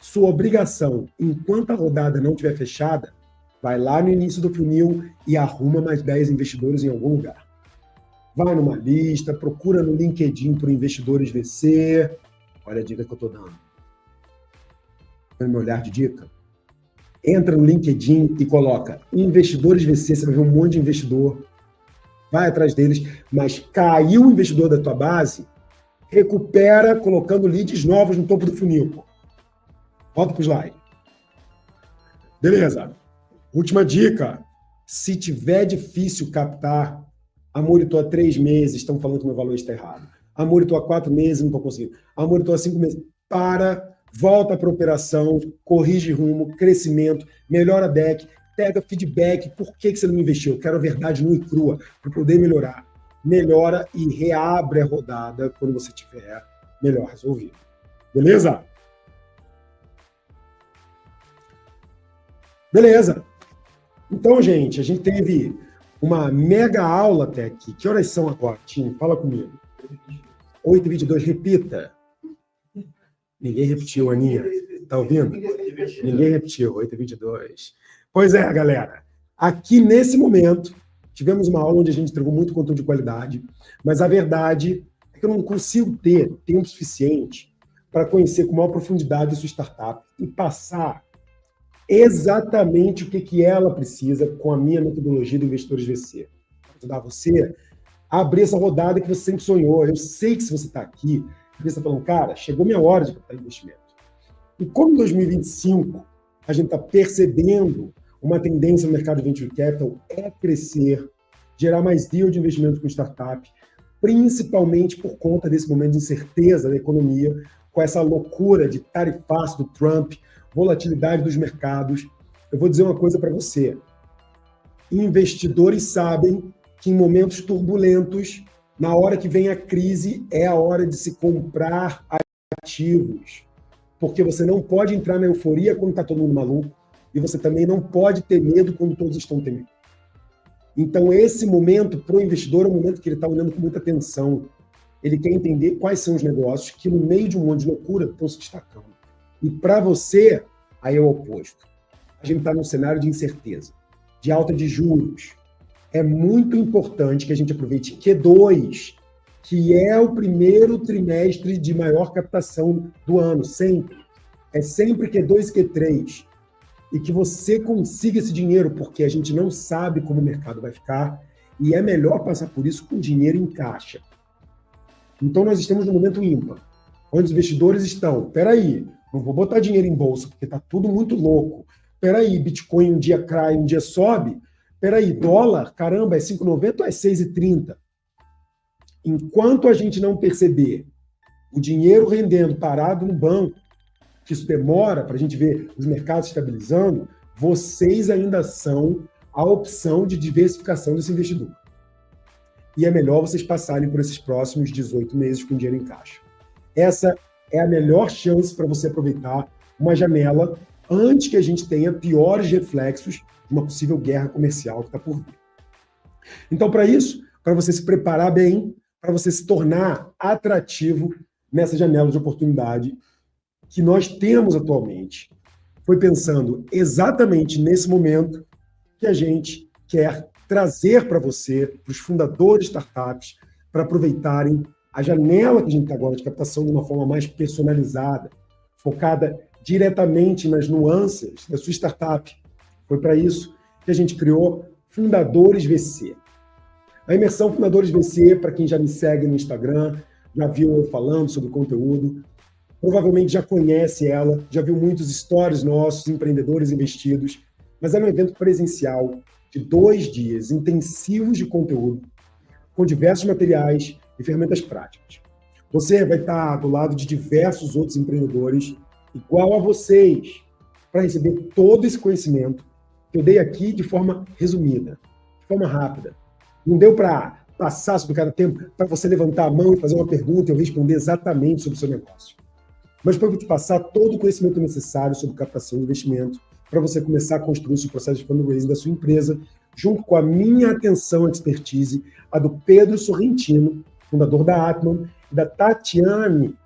Sua obrigação, enquanto a rodada não estiver fechada, vai lá no início do funil e arruma mais 10 investidores em algum lugar. Vai numa lista, procura no LinkedIn por investidores VC. Olha a dica que eu estou dando. No meu olhar de dica. Entra no LinkedIn e coloca investidores VC, você vai ver um monte de investidor. Vai atrás deles, mas caiu o investidor da tua base, recupera colocando leads novos no topo do funil. Volta para o slide. Beleza. Última dica. Se tiver difícil captar, amor, eu estou há 3 meses, estão falando que meu valor está errado. Amor, eu estou há 4 meses, não estou conseguindo. Amor, eu estou há 5 meses. Volta para a operação, corrige rumo, crescimento, melhora deck, pega feedback. Por que você não investiu? Eu quero a verdade nua e crua para poder melhorar. Melhora e reabre a rodada quando você tiver melhor resolvido. Beleza? Beleza. Então, gente, a gente teve uma mega aula até aqui. Que horas são agora, Tim? Fala comigo. 8h22, repita. Ninguém repetiu, Aninha. Tá ouvindo? Ninguém repetiu, 8h22. Pois é, galera. Aqui, nesse momento, tivemos uma aula onde a gente entregou muito conteúdo de qualidade, mas a verdade é que eu não consigo ter tempo suficiente para conhecer com maior profundidade a sua startup e passar exatamente o que ela precisa com a minha metodologia do Investidores VC. Para ajudar você a abrir essa rodada que você sempre sonhou. Eu sei que se você está aqui, você está falando, cara, chegou minha hora de captar investimento. E como em 2025 a gente está percebendo uma tendência no mercado de venture capital é crescer, gerar mais deal de investimento com startup, principalmente por conta desse momento de incerteza da economia, com essa loucura de tarifaço do Trump, volatilidade dos mercados. Eu vou dizer uma coisa para você. Investidores sabem que em momentos turbulentos, na hora que vem a crise, é a hora de se comprar ativos. Porque você não pode entrar na euforia quando está todo mundo maluco e você também não pode ter medo quando todos estão temendo. Então, esse momento, para o investidor, é um momento que ele está olhando com muita atenção. Ele quer entender quais são os negócios que, no meio de um monte de loucura, estão se destacando. E para você, aí é o oposto. A gente está num cenário de incerteza, de alta de juros. É muito importante que a gente aproveite Q2, que é o primeiro trimestre de maior captação do ano, sempre. É sempre Q2 e Q3. E que você consiga esse dinheiro, porque a gente não sabe como o mercado vai ficar, e é melhor passar por isso com dinheiro em caixa. Então, nós estamos no momento ímpar, onde os investidores estão, peraí, não vou botar dinheiro em bolsa, porque está tudo muito louco. Peraí, Bitcoin um dia cai, um dia sobe. Peraí, dólar, caramba, é 5,90 ou é 6,30? Enquanto a gente não perceber o dinheiro rendendo parado no banco, que isso demora para a gente ver os mercados estabilizando, vocês ainda são a opção de diversificação desse investidor. E é melhor vocês passarem por esses próximos 18 meses com dinheiro em caixa. Essa é a melhor chance para você aproveitar uma janela antes que a gente tenha piores reflexos de uma possível guerra comercial que está por vir. Então, para isso, para você se preparar bem, para você se tornar atrativo nessa janela de oportunidade que nós temos atualmente, foi pensando exatamente nesse momento que a gente quer trazer para você, para os fundadores de startups, para aproveitarem a janela que a gente está agora de captação de uma forma mais personalizada, focada diretamente nas nuances da sua startup. Foi para isso que a gente criou Fundadores VC. A imersão Fundadores VC, para quem já me segue no Instagram, já viu eu falando sobre o conteúdo, provavelmente já conhece ela, já viu muitos stories nossos, empreendedores investidos, mas é um evento presencial de 2 dias intensivos de conteúdo, com diversos materiais e ferramentas práticas. Você vai estar do lado de diversos outros empreendedores, igual a vocês, para receber todo esse conhecimento que eu dei aqui de forma resumida, de forma rápida. Não deu para passar sobre cada tempo, para você levantar a mão e fazer uma pergunta e eu responder exatamente sobre o seu negócio. Mas para eu te passar todo o conhecimento necessário sobre captação de investimento, para você começar a construir o seu processo de fundraising da sua empresa, junto com a minha atenção e expertise, a do Pedro Sorrentino, fundador da Atman, e da Tatiane,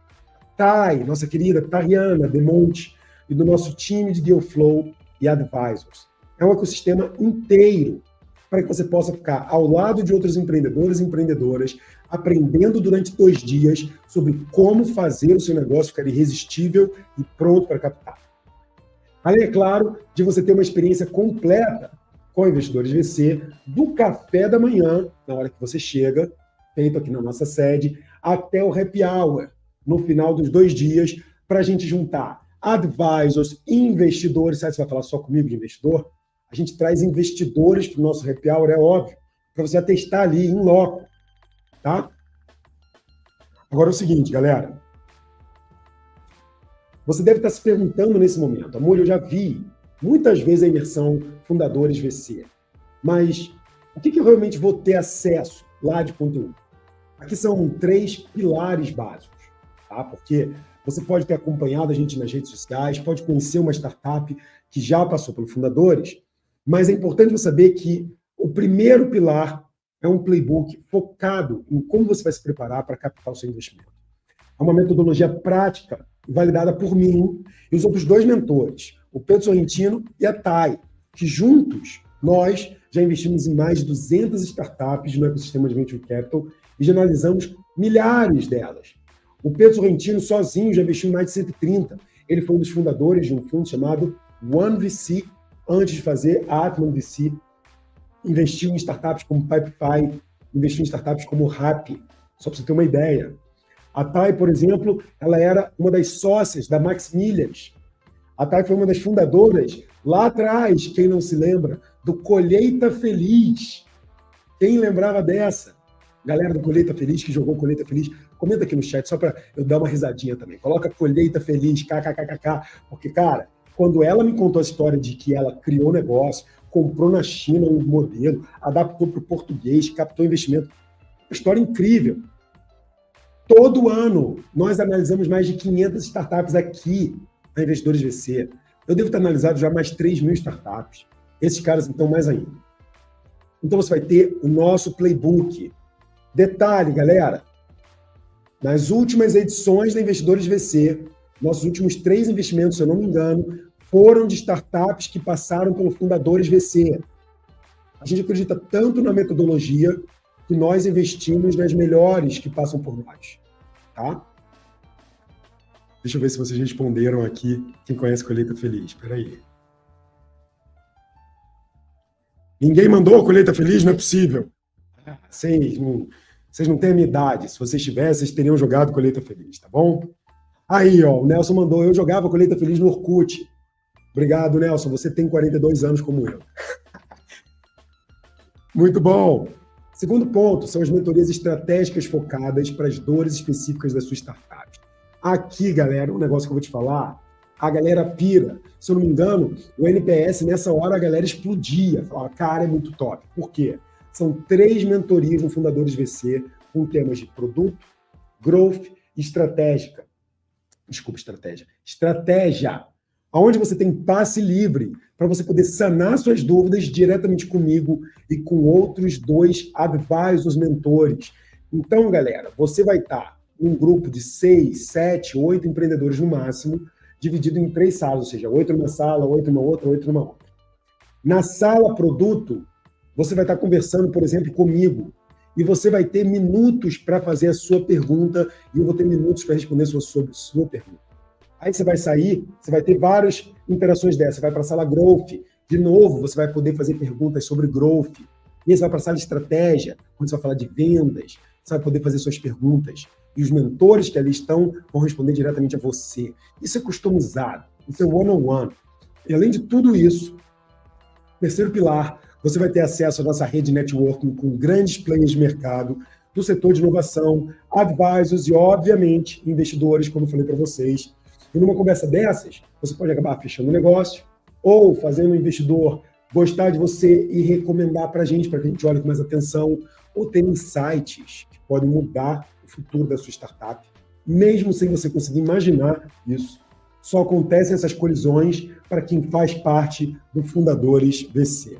nossa querida Tariana Demonte, e do nosso time de Deal Flow e Advisors. É um ecossistema inteiro para que você possa ficar ao lado de outros empreendedores e empreendedoras, aprendendo durante 2 dias sobre como fazer o seu negócio ficar irresistível e pronto para captar. Além, é claro, de você ter uma experiência completa com investidores VC, do café da manhã, na hora que você chega, feito aqui na nossa sede, até o happy hour, no final dos 2 dias, para a gente juntar advisors, investidores. Sabe, você vai falar só comigo de investidor? A gente traz investidores para o nosso happy hour, é óbvio, para você atestar ali, em loco, tá? Agora é o seguinte, galera. Você deve estar se perguntando nesse momento, amor, eu já vi muitas vezes a imersão Fundadores VC, mas o que eu realmente vou ter acesso lá de conteúdo? Aqui são 3 pilares básicos, tá? Porque você pode ter acompanhado a gente nas redes sociais, pode conhecer uma startup que já passou pelo Fundadores, mas é importante você saber que o primeiro pilar é um playbook focado em como você vai se preparar para captar o seu investimento. É uma metodologia prática validada por mim e os outros dois mentores, o Pedro Sorrentino e a Thay, que juntos nós já investimos em mais de 200 startups no ecossistema de Venture Capital e já analisamos milhares delas. O Pedro Sorrentino sozinho já investiu em mais de 130. Ele foi um dos fundadores de um fundo chamado OneVC, antes de fazer a Atman VC. Investiu em startups como Pipefy, investiu em startups como Rappi, só para você ter uma ideia. A Thay, por exemplo, ela era uma das sócias da Max Milhas. A Thay foi uma das fundadoras, lá atrás, quem não se lembra, do Colheita Feliz. Quem lembrava dessa? Galera do Colheita Feliz, que jogou Colheita Feliz, comenta aqui no chat, só para eu dar uma risadinha também. Coloca Colheita Feliz, kkkk, porque, cara, quando ela me contou a história de que ela criou um negócio, comprou na China um modelo, adaptou para o português, captou investimento, uma história incrível. Todo ano, nós analisamos mais de 500 startups aqui na Investidores VC. Eu devo ter analisado já mais 3.000 startups. Esses caras, então, mais ainda. Então, você vai ter o nosso playbook. Detalhe, galera, nas últimas edições da Investidores VC, nossos últimos 3 investimentos, se eu não me engano, foram de startups que passaram pelo Fundadores VC. A gente acredita tanto na metodologia que nós investimos nas melhores que passam por nós. Tá? Deixa eu ver se vocês responderam aqui. Quem conhece Colheita Feliz? Espera aí. Ninguém mandou Colheita Feliz? Não é possível. Vocês não têm a minha idade. Se vocês tivessem, vocês teriam jogado Colheita Feliz, tá bom? Aí, ó, o Nelson mandou. Eu jogava Colheita Feliz no Orkut. Obrigado, Nelson. Você tem 42 anos como eu. Muito bom. Segundo ponto, são as mentorias estratégicas focadas para as dores específicas da sua startup. Aqui, galera, um negócio que eu vou te falar, a galera pira. Se eu não me engano, o NPS, nessa hora, a galera explodia. Falava, cara, é muito top. Por quê? São 3 mentorias no Fundadores VC com temas de produto, growth e estratégia. Estratégia. Onde você tem passe livre para você poder sanar suas dúvidas diretamente comigo e com outros 2 advisors, mentores. Então, galera, você vai estar num grupo de 6, 7, 8 empreendedores no máximo, dividido em 3 salas, ou seja, 8 numa sala, 8 numa outra, 8 numa outra. Na sala produto, você vai estar conversando, por exemplo, comigo, e você vai ter minutos para fazer a sua pergunta e eu vou ter minutos para responder sobre a sua pergunta. Aí você vai sair, você vai ter várias interações dessas. Você vai para a sala Growth, de novo, você vai poder fazer perguntas sobre Growth. E aí você vai para a sala de Estratégia, onde você vai falar de vendas, você vai poder fazer suas perguntas. E os mentores que ali estão vão responder diretamente a você. Isso é customizado, isso é one-on-one. E além de tudo isso, terceiro pilar, você vai ter acesso à nossa rede de networking com grandes players de mercado, do setor de inovação, advisors e, obviamente, investidores, como eu falei para vocês. E numa conversa dessas, você pode acabar fechando um negócio ou fazendo o investidor gostar de você e recomendar para que a gente olhe com mais atenção, ou ter insights que podem mudar o futuro da sua startup, mesmo sem você conseguir imaginar isso. Só acontecem essas colisões para quem faz parte do Fundadores VC.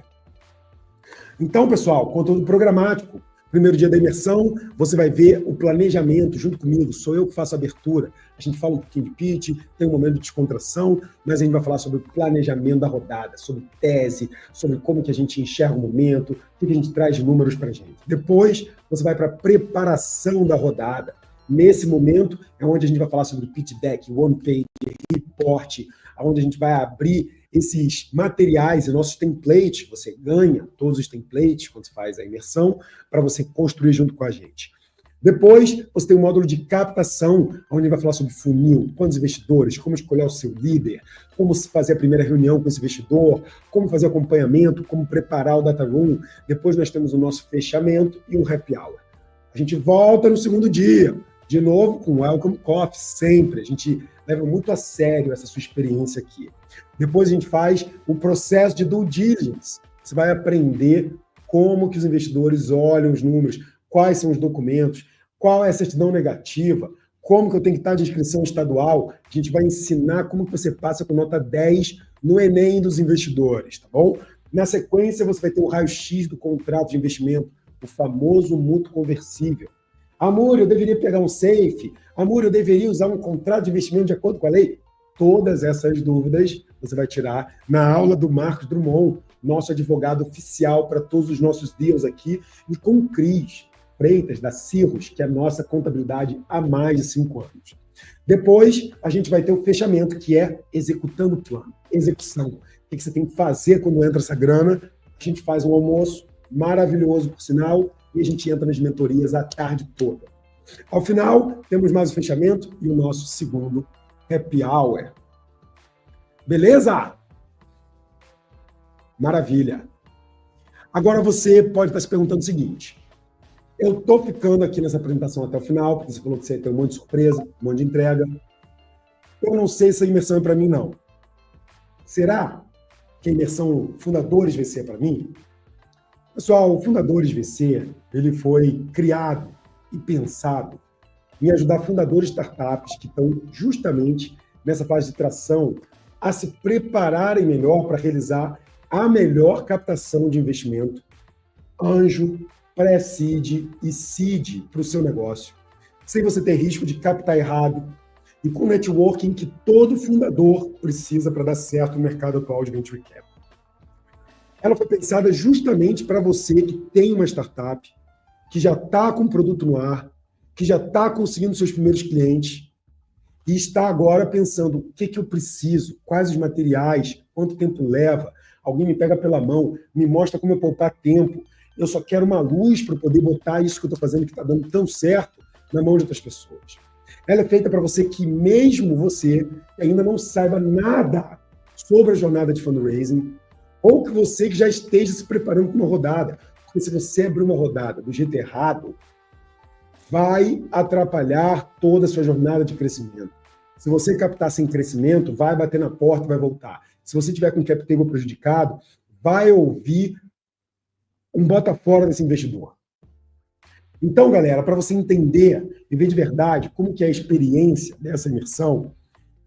Então, pessoal, conteúdo programático. Primeiro dia da imersão, você vai ver o planejamento junto comigo, sou eu que faço a abertura. A gente fala um pouquinho de pitch, tem um momento de descontração, mas a gente vai falar sobre o planejamento da rodada, sobre tese, sobre como que a gente enxerga o momento, o que a gente traz de números para a gente. Depois, você vai para a preparação da rodada. Nesse momento, é onde a gente vai falar sobre pitch deck, one page, report, onde a gente vai abrir esses materiais e nossos templates. Você ganha todos os templates quando você faz a imersão para você construir junto com a gente. Depois, você tem um módulo de captação, onde vai falar sobre funil, quantos investidores, como escolher o seu líder, como fazer a primeira reunião com esse investidor, como fazer acompanhamento, como preparar o data room. Depois nós temos o nosso fechamento e um happy hour. A gente volta no segundo dia, de novo com Welcome Coffee, sempre. A gente leva muito a sério essa sua experiência aqui. Depois a gente faz o processo de due diligence. Você vai aprender como que os investidores olham os números, quais são os documentos, qual é a certidão negativa, como que eu tenho que estar de inscrição estadual. A gente vai ensinar como que você passa com nota 10 no Enem dos investidores, tá bom? Na sequência, você vai ter o raio-x do contrato de investimento, o famoso mútuo conversível. Amor, eu deveria pegar um safe? Amor, eu deveria usar um contrato de investimento de acordo com a lei? Todas essas dúvidas você vai tirar na aula do Marcos Drummond, nosso advogado oficial para todos os nossos deals aqui, e com o Cris Freitas, da Cirrus, que é a nossa contabilidade há mais de 5 anos. Depois, a gente vai ter o fechamento, que é executando o plano, execução. O que você tem que fazer quando entra essa grana? A gente faz um almoço maravilhoso, por sinal, e a gente entra nas mentorias a tarde toda. Ao final, temos mais o fechamento e o nosso segundo happy hour. Beleza? Maravilha. Agora você pode estar se perguntando o seguinte: eu estou ficando aqui nessa apresentação até o final, porque você falou que você ia ter um monte de surpresa, um monte de entrega. Eu não sei se a imersão é para mim, não. Será que a imersão Fundadores VC é para mim? Pessoal, o Fundadores VC, ele foi criado e pensado em ajudar fundadores de startups que estão justamente nessa fase de tração a se prepararem melhor para realizar a melhor captação de investimento, anjo, pré-seed e seed para o seu negócio, sem você ter risco de captar errado e com o networking que todo fundador precisa para dar certo no mercado atual de Venture Capital. Ela foi pensada justamente para você que tem uma startup, que já está com um produto no ar, que já está conseguindo seus primeiros clientes e está agora pensando o que eu preciso, quais os materiais, quanto tempo leva, alguém me pega pela mão, me mostra como eu poupar tempo, eu só quero uma luz para poder botar isso que eu estou fazendo que está dando tão certo na mão de outras pessoas. Ela é feita para você que mesmo você que ainda não saiba nada sobre a jornada de fundraising, ou que você que já esteja se preparando para uma rodada, porque se você abrir uma rodada do jeito errado, vai atrapalhar toda a sua jornada de crescimento. Se você captar sem crescimento, vai bater na porta e vai voltar. Se você tiver com o cap table prejudicado, vai ouvir um bota fora desse investidor. Então, galera, para você entender e ver de verdade como que é a experiência dessa imersão,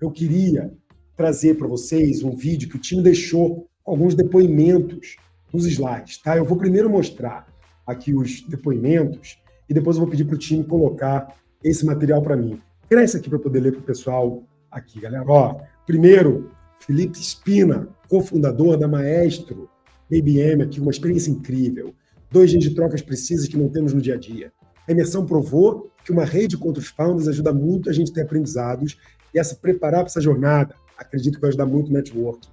eu queria trazer para vocês um vídeo que o time deixou com alguns depoimentos nos slides, tá? Eu vou primeiro mostrar aqui os depoimentos e depois eu vou pedir para o time colocar esse material para mim. Cresce aqui para poder ler para o pessoal aqui, galera. Ó, primeiro, Felipe Spina, cofundador da Maestro IBM, aqui, uma experiência incrível. 2 dias de trocas precisas que não temos no dia a dia. A imersão provou que uma rede contra os founders ajuda muito a gente a ter aprendizados e a se preparar para essa jornada. Acredito que vai ajudar muito o network.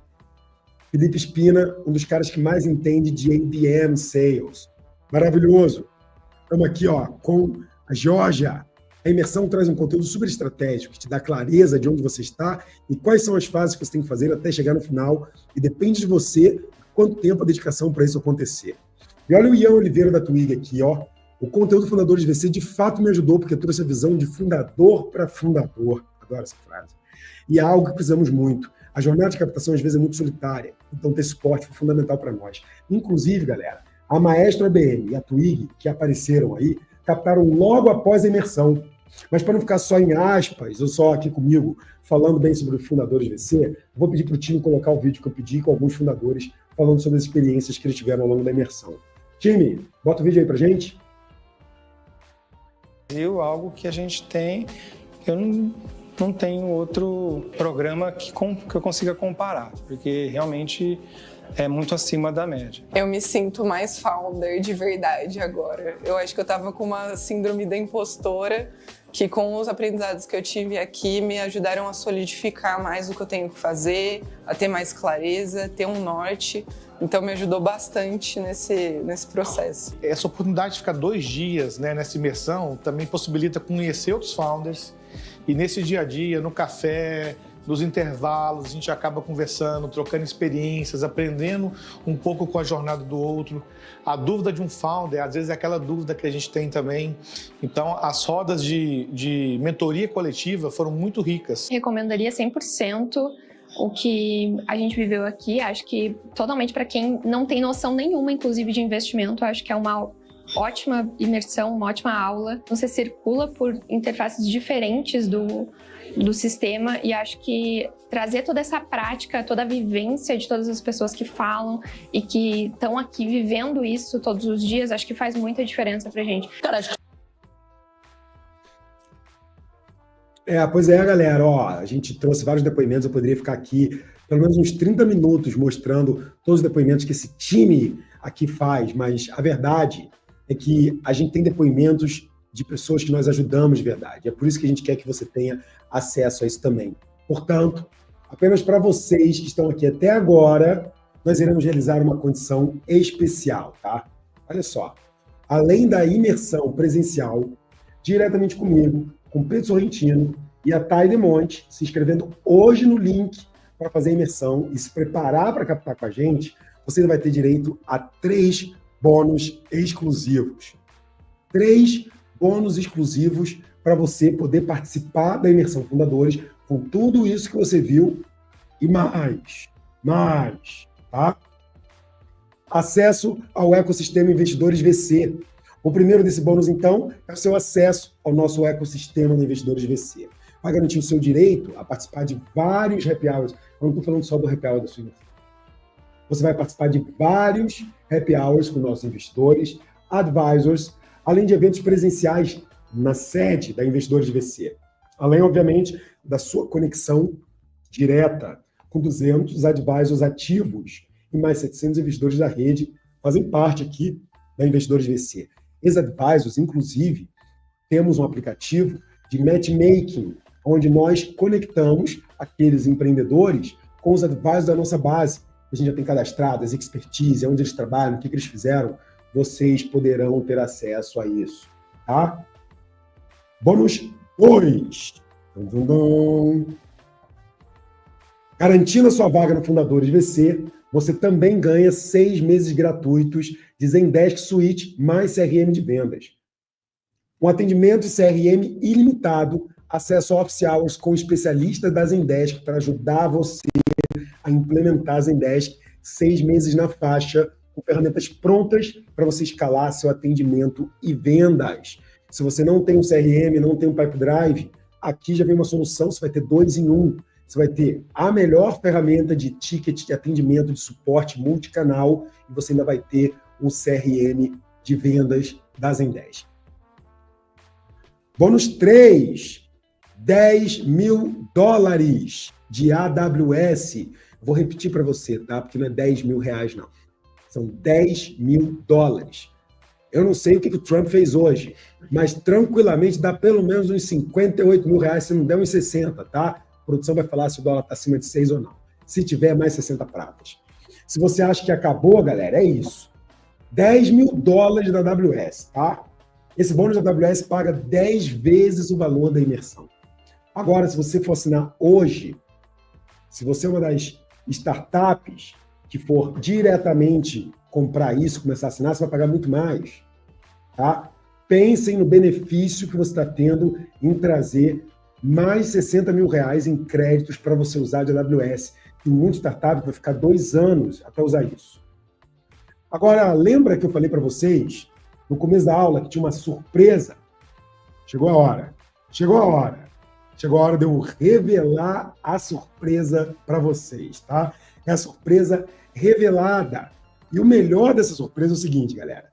Felipe Spina, um dos caras que mais entende de ABM Sales. Maravilhoso. Estamos aqui, ó, com a Georgia. A imersão traz um conteúdo super estratégico, que te dá clareza de onde você está e quais são as fases que você tem que fazer até chegar no final. E depende de você quanto tempo a dedicação para isso acontecer. E olha o Ian Oliveira da Twig aqui, ó. O conteúdo Fundadores VC de fato me ajudou, porque trouxe a visão de fundador para fundador. Adoro essa frase. E é algo que precisamos muito. A jornada de captação, às vezes, é muito solitária. Então, ter suporte foi fundamental para nós. Inclusive, galera, a Maestro ABM e a Twig, que apareceram aí, captaram logo após a imersão. Mas para não ficar só em aspas, ou só aqui comigo, falando bem sobre os Fundadores VC, vou pedir para o time colocar o vídeo que eu pedi com alguns fundadores falando sobre as experiências que eles tiveram ao longo da imersão. Time, bota o vídeo aí pra gente. Algo que a gente tem, eu não tenho outro programa que eu consiga comparar, porque realmente é muito acima da média. Eu me sinto mais founder de verdade agora. Eu acho que eu tava com uma síndrome da impostora, que com os aprendizados que eu tive aqui me ajudaram a solidificar mais o que eu tenho que fazer, a ter mais clareza, ter um norte. Então me ajudou bastante nesse processo. Essa oportunidade de ficar 2 dias, né, nessa imersão também possibilita conhecer outros founders e nesse dia a dia, no café, nos intervalos, a gente acaba conversando, trocando experiências, aprendendo um pouco com a jornada do outro. A dúvida de um founder, às vezes, é aquela dúvida que a gente tem também. Então, as rodas de mentoria coletiva foram muito ricas. Recomendaria 100% o que a gente viveu aqui. Acho que totalmente para quem não tem noção nenhuma, inclusive, de investimento, acho que é uma ótima imersão, uma ótima aula. Você circula por interfaces diferentes do sistema e acho que trazer toda essa prática, toda a vivência de todas as pessoas que falam e que estão aqui vivendo isso todos os dias, acho que faz muita diferença pra gente. Cara, acho que Pois é, galera, ó, a gente trouxe vários depoimentos, eu poderia ficar aqui pelo menos uns 30 minutos mostrando todos os depoimentos que esse time aqui faz, mas a verdade é que a gente tem depoimentos de pessoas que nós ajudamos de verdade. É por isso que a gente quer que você tenha acesso a isso também. Portanto, apenas para vocês que estão aqui até agora, nós iremos realizar uma condição especial, tá? Olha só, além da imersão presencial, diretamente comigo, com Pedro Sorrentino e a Thay Demonte, se inscrevendo hoje no link para fazer a imersão e se preparar para captar com a gente, você vai ter direito a 3 bônus exclusivos. 3 bônus exclusivos para você poder participar da imersão Fundadores com tudo isso que você viu e mais, tá? Acesso ao ecossistema Investidores VC. O primeiro desse bônus, então, é o seu acesso ao nosso ecossistema de Investidores VC. Vai garantir o seu direito a participar de vários happy hours. Eu não estou falando só do happy hour da sua imersão. Você vai participar de vários happy hours com nossos investidores, advisors, além de eventos presenciais na sede da Investidores VC. Além, obviamente, da sua conexão direta com 200 advisors ativos e mais 700 investidores da rede fazem parte aqui da Investidores VC. Esses advisors, inclusive, temos um aplicativo de matchmaking, onde nós conectamos aqueles empreendedores com os advisors da nossa base. A gente já tem cadastrado, as expertise, onde eles trabalham, o que eles fizeram. Vocês poderão ter acesso a isso, tá? Bônus 2. Garantindo a sua vaga no Fundadores VC, você também ganha 6 meses gratuitos de Zendesk Suite mais CRM de vendas. Um atendimento de CRM ilimitado, acesso a office hours com especialistas da Zendesk para ajudar você a implementar a Zendesk, 6 meses na faixa, com ferramentas prontas para você escalar seu atendimento e vendas. Se você não tem um CRM, não tem um Pipe Drive, aqui já vem uma solução, você vai ter 2 em 1. Você vai ter a melhor ferramenta de ticket de atendimento, de suporte multicanal, e você ainda vai ter um CRM de vendas da Zendesk. Bônus 3, $10 mil de AWS. Vou repetir para você, tá? Porque não é R$10 mil, não. São $10 mil. Eu não sei o que o Trump fez hoje, mas tranquilamente dá pelo menos uns R$58 mil, se não der uns 60, tá? A produção vai falar se o dólar está acima de 6 ou não. Se tiver, mais 60 pratas. Se você acha que acabou, galera, é isso. $10 mil da AWS, tá? Esse bônus da AWS paga 10 vezes o valor da imersão. Agora, se você for assinar hoje, se você é uma das startups que for diretamente comprar isso, começar a assinar, você vai pagar muito mais, tá? Pensem no benefício que você está tendo em trazer mais R$60 mil em créditos para você usar de AWS. Tem muita startup que vai ficar 2 anos até usar isso. Agora, lembra que eu falei para vocês, no começo da aula, que tinha uma surpresa? Chegou a hora. Chegou a hora de eu revelar a surpresa para vocês, tá? É a surpresa revelada. E o melhor dessa surpresa é o seguinte, galera.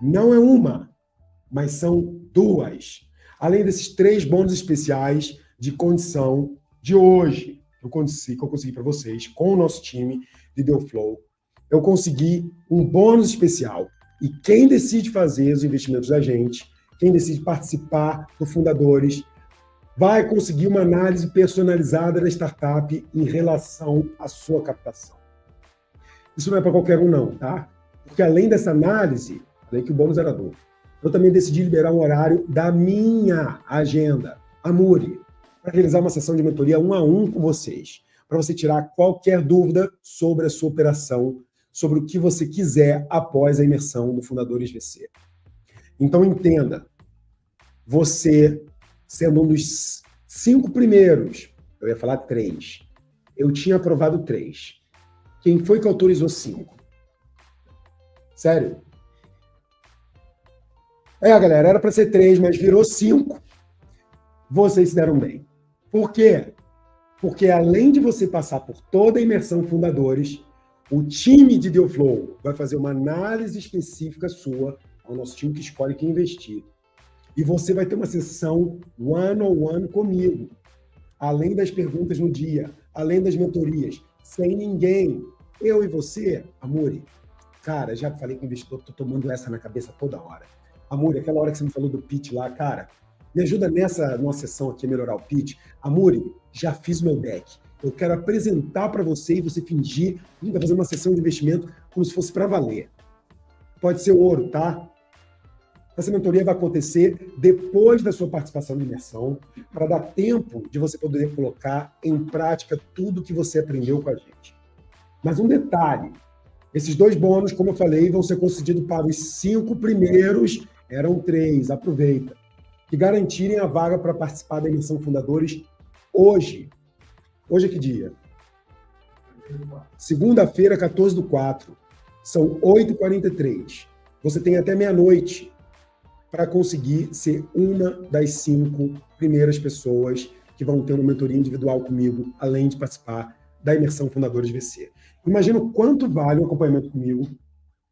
Não é uma, mas são 2. Além desses 3 bônus especiais de condição de hoje, que eu consegui para vocês, com o nosso time de DealFlow, eu consegui um bônus especial. E quem decide fazer os investimentos da gente, quem decide participar do Fundadores, vai conseguir uma análise personalizada da startup em relação à sua captação. Isso não é para qualquer um, não, tá? Porque além dessa análise, falei que o bônus era duplo, eu também decidi liberar um horário da minha agenda, a Muri, para realizar uma sessão de mentoria 1 a 1 com vocês, para você tirar qualquer dúvida sobre a sua operação, sobre o que você quiser após a imersão do Fundadores VC. Então, entenda, você sendo um dos 5 primeiros, eu ia falar 3, eu tinha aprovado 3. Quem foi que autorizou 5? Sério? Galera, era para ser 3, mas virou 5. Vocês se deram bem. Por quê? Porque além de você passar por toda a imersão Fundadores, o time de DealFlow vai fazer uma análise específica sua, ao nosso time que escolhe quem investir. E você vai ter uma sessão one-on-one comigo, além das perguntas no dia, além das mentorias, sem ninguém. Eu e você, Amuri, cara, já falei com o investidor, tô tomando essa na cabeça toda hora. Amuri, aquela hora que você me falou do pitch lá, cara, me ajuda nessa nossa sessão aqui a melhorar o pitch. Amuri, já fiz o meu deck. Eu quero apresentar para você e você fingir que a gente vai fazer uma sessão de investimento como se fosse para valer. Pode ser ouro, tá? Essa mentoria vai acontecer depois da sua participação na imersão, para dar tempo de você poder colocar em prática tudo que você aprendeu com a gente. Mas um detalhe, esses 2 bônus, como eu falei, vão ser concedidos para os 5 primeiros, eram 3, aproveita, que garantirem a vaga para participar da imersão Fundadores hoje. Hoje é que dia? Segunda-feira, 14/4. São 8h43. Você tem até meia-noite para conseguir ser uma das 5 primeiras pessoas que vão ter uma mentoria individual comigo, além de participar da imersão Fundadores VC. Imagina o quanto vale um acompanhamento comigo,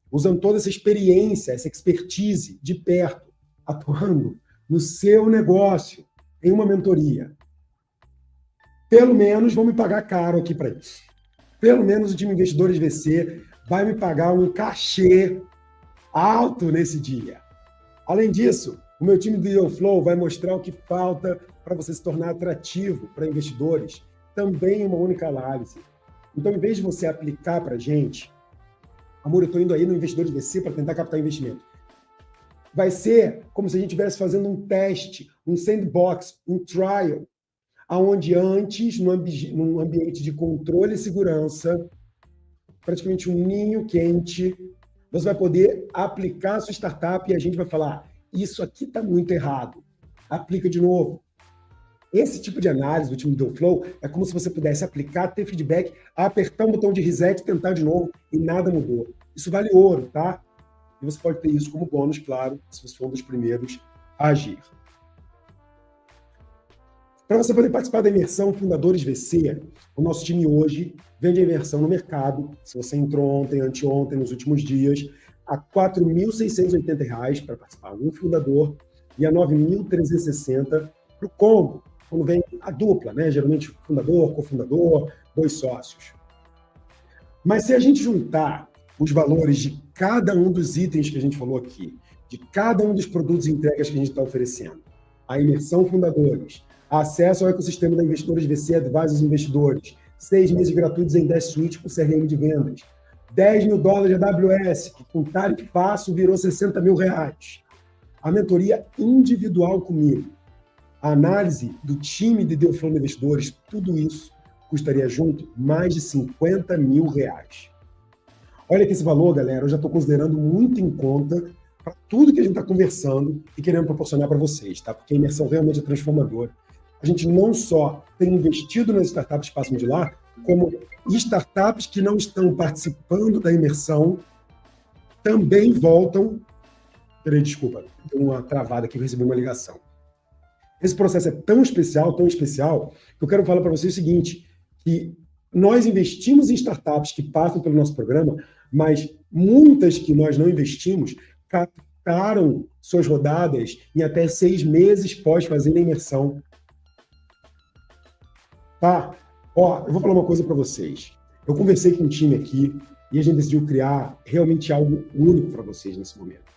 usando toda essa experiência, essa expertise de perto, atuando no seu negócio, em uma mentoria. Pelo menos vão me pagar caro aqui para isso. Pelo menos o time Investidores VC vai me pagar um cachê alto nesse dia. Além disso, o meu time do Deal Flow vai mostrar o que falta para você se tornar atrativo para investidores, também em uma única análise. Então, em vez de você aplicar para a gente, amor, eu estou indo aí no Investidores VC para tentar captar investimento. Vai ser como se a gente estivesse fazendo um teste, um sandbox, um trial, onde antes, num ambiente de controle e segurança, praticamente um ninho quente, você vai poder aplicar a sua startup e a gente vai falar, isso aqui está muito errado, aplica de novo. Esse tipo de análise do time do Flow é como se você pudesse aplicar, ter feedback, apertar um botão de reset, tentar de novo e nada mudou. Isso vale ouro, tá? E você pode ter isso como bônus, claro, se você for um dos primeiros a agir. Para você poder participar da imersão Fundadores VC, o nosso time hoje vende a imersão no mercado, se você entrou ontem, anteontem, nos últimos dias, a R$ 4.680 para participar um fundador e a R$ 9.360 para o combo, quando vem a dupla, né? Geralmente fundador, cofundador, 2 sócios. Mas se a gente juntar os valores de cada um dos itens que a gente falou aqui, de cada um dos produtos e entregas que a gente está oferecendo, a imersão Fundadores, acesso ao ecossistema da Investidores VC, Advisors Investidores, 6 meses gratuitos em Dash Suite com CRM de vendas, $10 mil de AWS, que com tarifaço virou R$60 mil. A mentoria individual comigo, a análise do time de Deal Flow Investidores, tudo isso custaria junto mais de R$50 mil. Olha que esse valor, galera, eu já estou considerando muito em conta para tudo que a gente está conversando e querendo proporcionar para vocês, tá? Porque a imersão realmente é transformadora. A gente não só tem investido nas startups que passam de lá, como startups que não estão participando da imersão também voltam. Peraí, desculpa, tem uma travada aqui, eu recebi uma ligação. Esse processo é tão especial, que eu quero falar para vocês o seguinte, que nós investimos em startups que passam pelo nosso programa, mas muitas que nós não investimos captaram suas rodadas em até 6 meses pós fazer a imersão. Tá? Ó, eu vou falar uma coisa para vocês. Eu conversei com um time aqui e a gente decidiu criar realmente algo único para vocês nesse momento.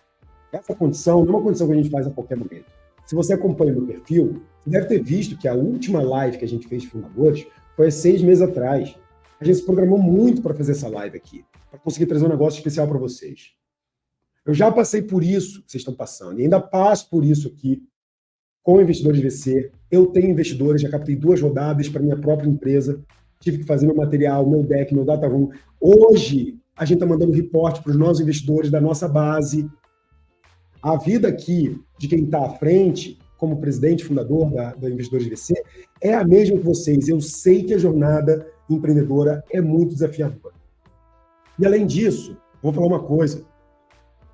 Essa condição não é uma condição que a gente faz a qualquer momento. Se você acompanha o meu perfil, você deve ter visto que a última live que a gente fez de fundadores foi há 6 meses atrás. A gente se programou muito para fazer essa live aqui, para conseguir trazer um negócio especial para vocês. Eu já passei por isso que vocês estão passando, e ainda passo por isso aqui com investidores VC. Eu tenho investidores, já captei 2 rodadas para minha própria empresa, tive que fazer meu material, meu deck, meu data room. Hoje, a gente está mandando reporte para os nossos investidores da nossa base. A vida aqui de quem está à frente, como presidente fundador da Investidores VC, é a mesma que vocês. Eu sei que a jornada empreendedora é muito desafiadora. E, além disso, vou falar uma coisa.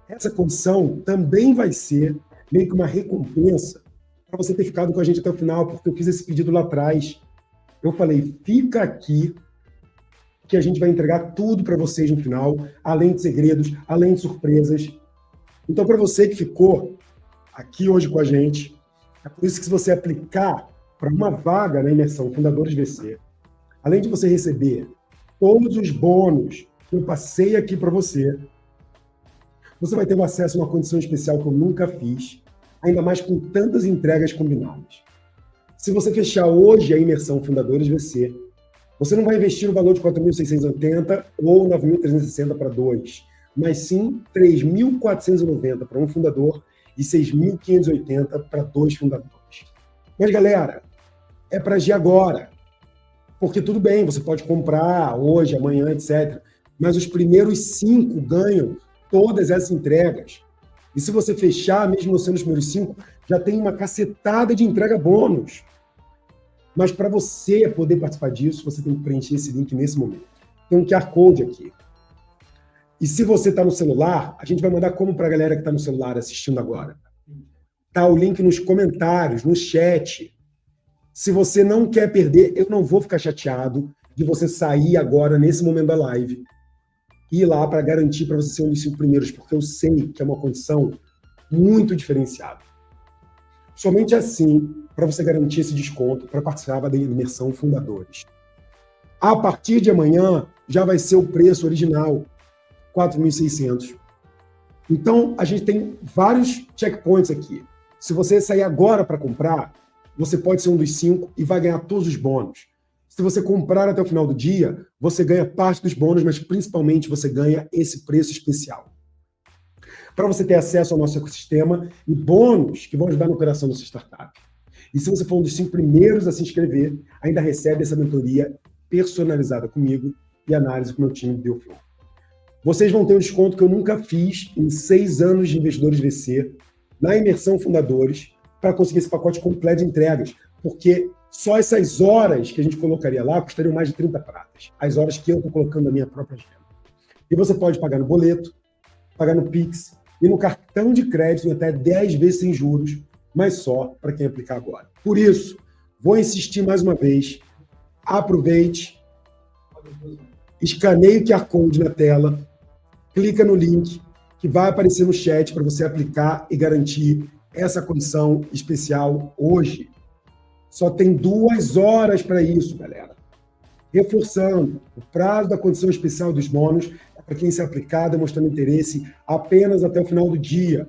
Essa condição também vai ser meio que uma recompensa para você ter ficado com a gente até o final, porque eu fiz esse pedido lá atrás. Eu falei, fica aqui, que a gente vai entregar tudo para vocês no final, além de segredos, além de surpresas. Então, para você que ficou, aqui hoje com a gente. É por isso que se você aplicar para uma vaga na imersão Fundadores VC, além de você receber todos os bônus que eu passei aqui para você, você vai ter um acesso a uma condição especial que eu nunca fiz, ainda mais com tantas entregas combinadas. Se você fechar hoje a imersão Fundadores VC, você não vai investir o valor de 4.680 ou 9.360 para 2, mas sim 3.490 para um fundador e 6.580 para 2 fundadores. Mas, galera, é para agir agora. Porque tudo bem, você pode comprar hoje, amanhã, etc. Mas os primeiros 5 ganham todas essas entregas. E se você fechar, mesmo não sendo os primeiros 5, já tem uma cacetada de entrega bônus. Mas para você poder participar disso, você tem que preencher esse link nesse momento. Tem um QR Code aqui. E se você está no celular, a gente vai mandar como para a galera que está no celular assistindo agora. Tá o link nos comentários, no chat. Se você não quer perder, eu não vou ficar chateado de você sair agora, nesse momento da live, e ir lá para garantir para você ser um dos 5 primeiros, porque eu sei que é uma condição muito diferenciada. Somente assim, para você garantir esse desconto, para participar da imersão Fundadores. A partir de amanhã, já vai ser o preço original, 4.600. Então, a gente tem vários checkpoints aqui. Se você sair agora para comprar, você pode ser um dos 5 e vai ganhar todos os bônus. Se você comprar até o final do dia, você ganha parte dos bônus, mas principalmente você ganha esse preço especial. Para você ter acesso ao nosso ecossistema e bônus que vão ajudar na operação da sua startup. E se você for um dos 5 primeiros a se inscrever, ainda recebe essa mentoria personalizada comigo e análise com o meu time de Dealflow. Vocês vão ter um desconto que eu nunca fiz em 6 anos de investidores VC, na imersão Fundadores, para conseguir esse pacote completo de entregas, porque só essas horas que a gente colocaria lá custariam mais de 30 pratas, as horas que eu estou colocando na minha própria agenda. E você pode pagar no boleto, pagar no Pix e no cartão de crédito em até 10 vezes sem juros, mas só para quem aplicar agora. Por isso, vou insistir mais uma vez, aproveite, escaneie o QR Code na tela, clica no link que vai aparecer no chat para você aplicar e garantir essa condição especial hoje. Só tem 2 horas para isso, galera. Reforçando, o prazo da condição especial dos bônus é para quem se aplicar, demonstrando interesse apenas até o final do dia.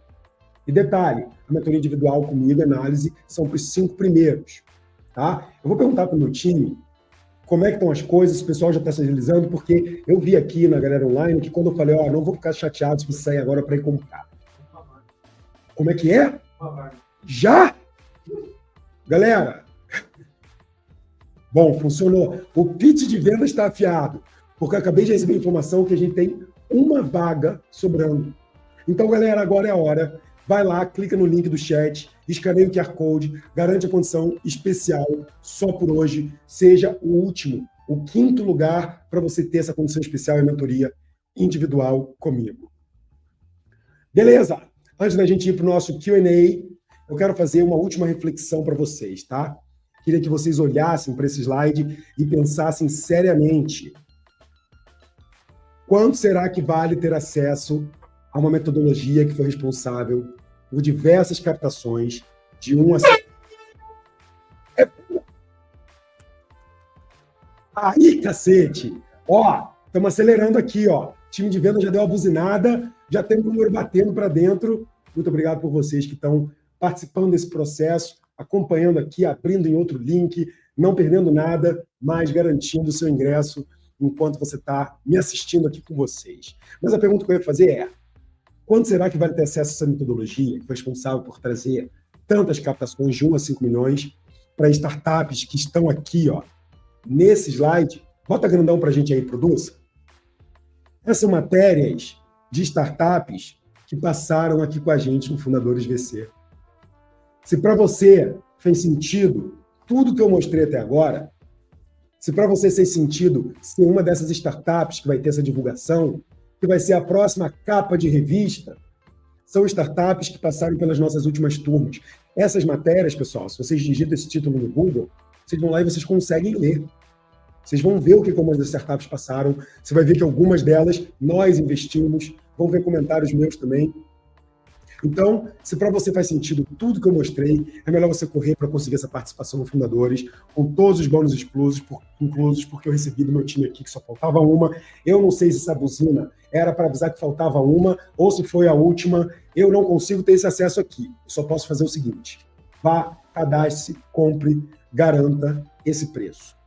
E detalhe, a mentoria individual comigo, análise, são para os 5 primeiros. Tá? Eu vou perguntar para o meu time como é que estão as coisas, o pessoal já está se agilizando, porque eu vi aqui na galera online que quando eu falei, não vou ficar chateado se você sair agora para ir comprar. Como é que é? Já? Galera, bom, funcionou. O pitch de venda está afiado, porque eu acabei de receber informação que a gente tem uma vaga sobrando. Então, galera, agora é a hora. Vai lá, clica no link do chat, escaneia o QR Code, garante a condição especial só por hoje. Seja o último, o 5º lugar para você ter essa condição especial e mentoria individual comigo. Beleza? Antes da gente ir para o nosso Q&A, eu quero fazer uma última reflexão para vocês, tá? Queria que vocês olhassem para esse slide e pensassem seriamente. Quanto será que vale ter acesso a uma metodologia que foi responsável por diversas captações de 1 a 5? Aí, cacete! Ó, estamos acelerando aqui, ó. O time de venda já deu uma buzinada, já tem o número batendo para dentro. Muito obrigado por vocês que estão participando desse processo, acompanhando aqui, abrindo em outro link, não perdendo nada, mas garantindo o seu ingresso enquanto você está me assistindo aqui com vocês. Mas a pergunta que eu ia fazer é: quanto será que vai ter acesso a essa metodologia que foi responsável por trazer tantas captações de 1 a 5 milhões para startups que estão aqui, ó, nesse slide? Bota grandão para a gente aí, produza. Essas são matérias de startups que passaram aqui com a gente no Fundadores VC. Se para você fez sentido tudo que eu mostrei até agora, se para você fez sentido ser uma dessas startups que vai ter essa divulgação, que vai ser a próxima capa de revista, são startups que passaram pelas nossas últimas turmas. Essas matérias, pessoal, se vocês digitam esse título no Google, vocês vão lá e vocês conseguem ler. Vocês vão ver o que algumas das startups passaram, você vai ver que algumas delas nós investimos, vão ver comentários meus também. Então, se para você faz sentido tudo que eu mostrei, é melhor você correr para conseguir essa participação no Fundadores, com todos os bônus inclusos, porque eu recebi do meu time aqui que só faltava uma. Eu não sei se essa buzina era para avisar que faltava uma, ou se foi a última. Eu não consigo ter esse acesso aqui. Eu só posso fazer o seguinte: vá, cadastre, compre, garanta esse preço.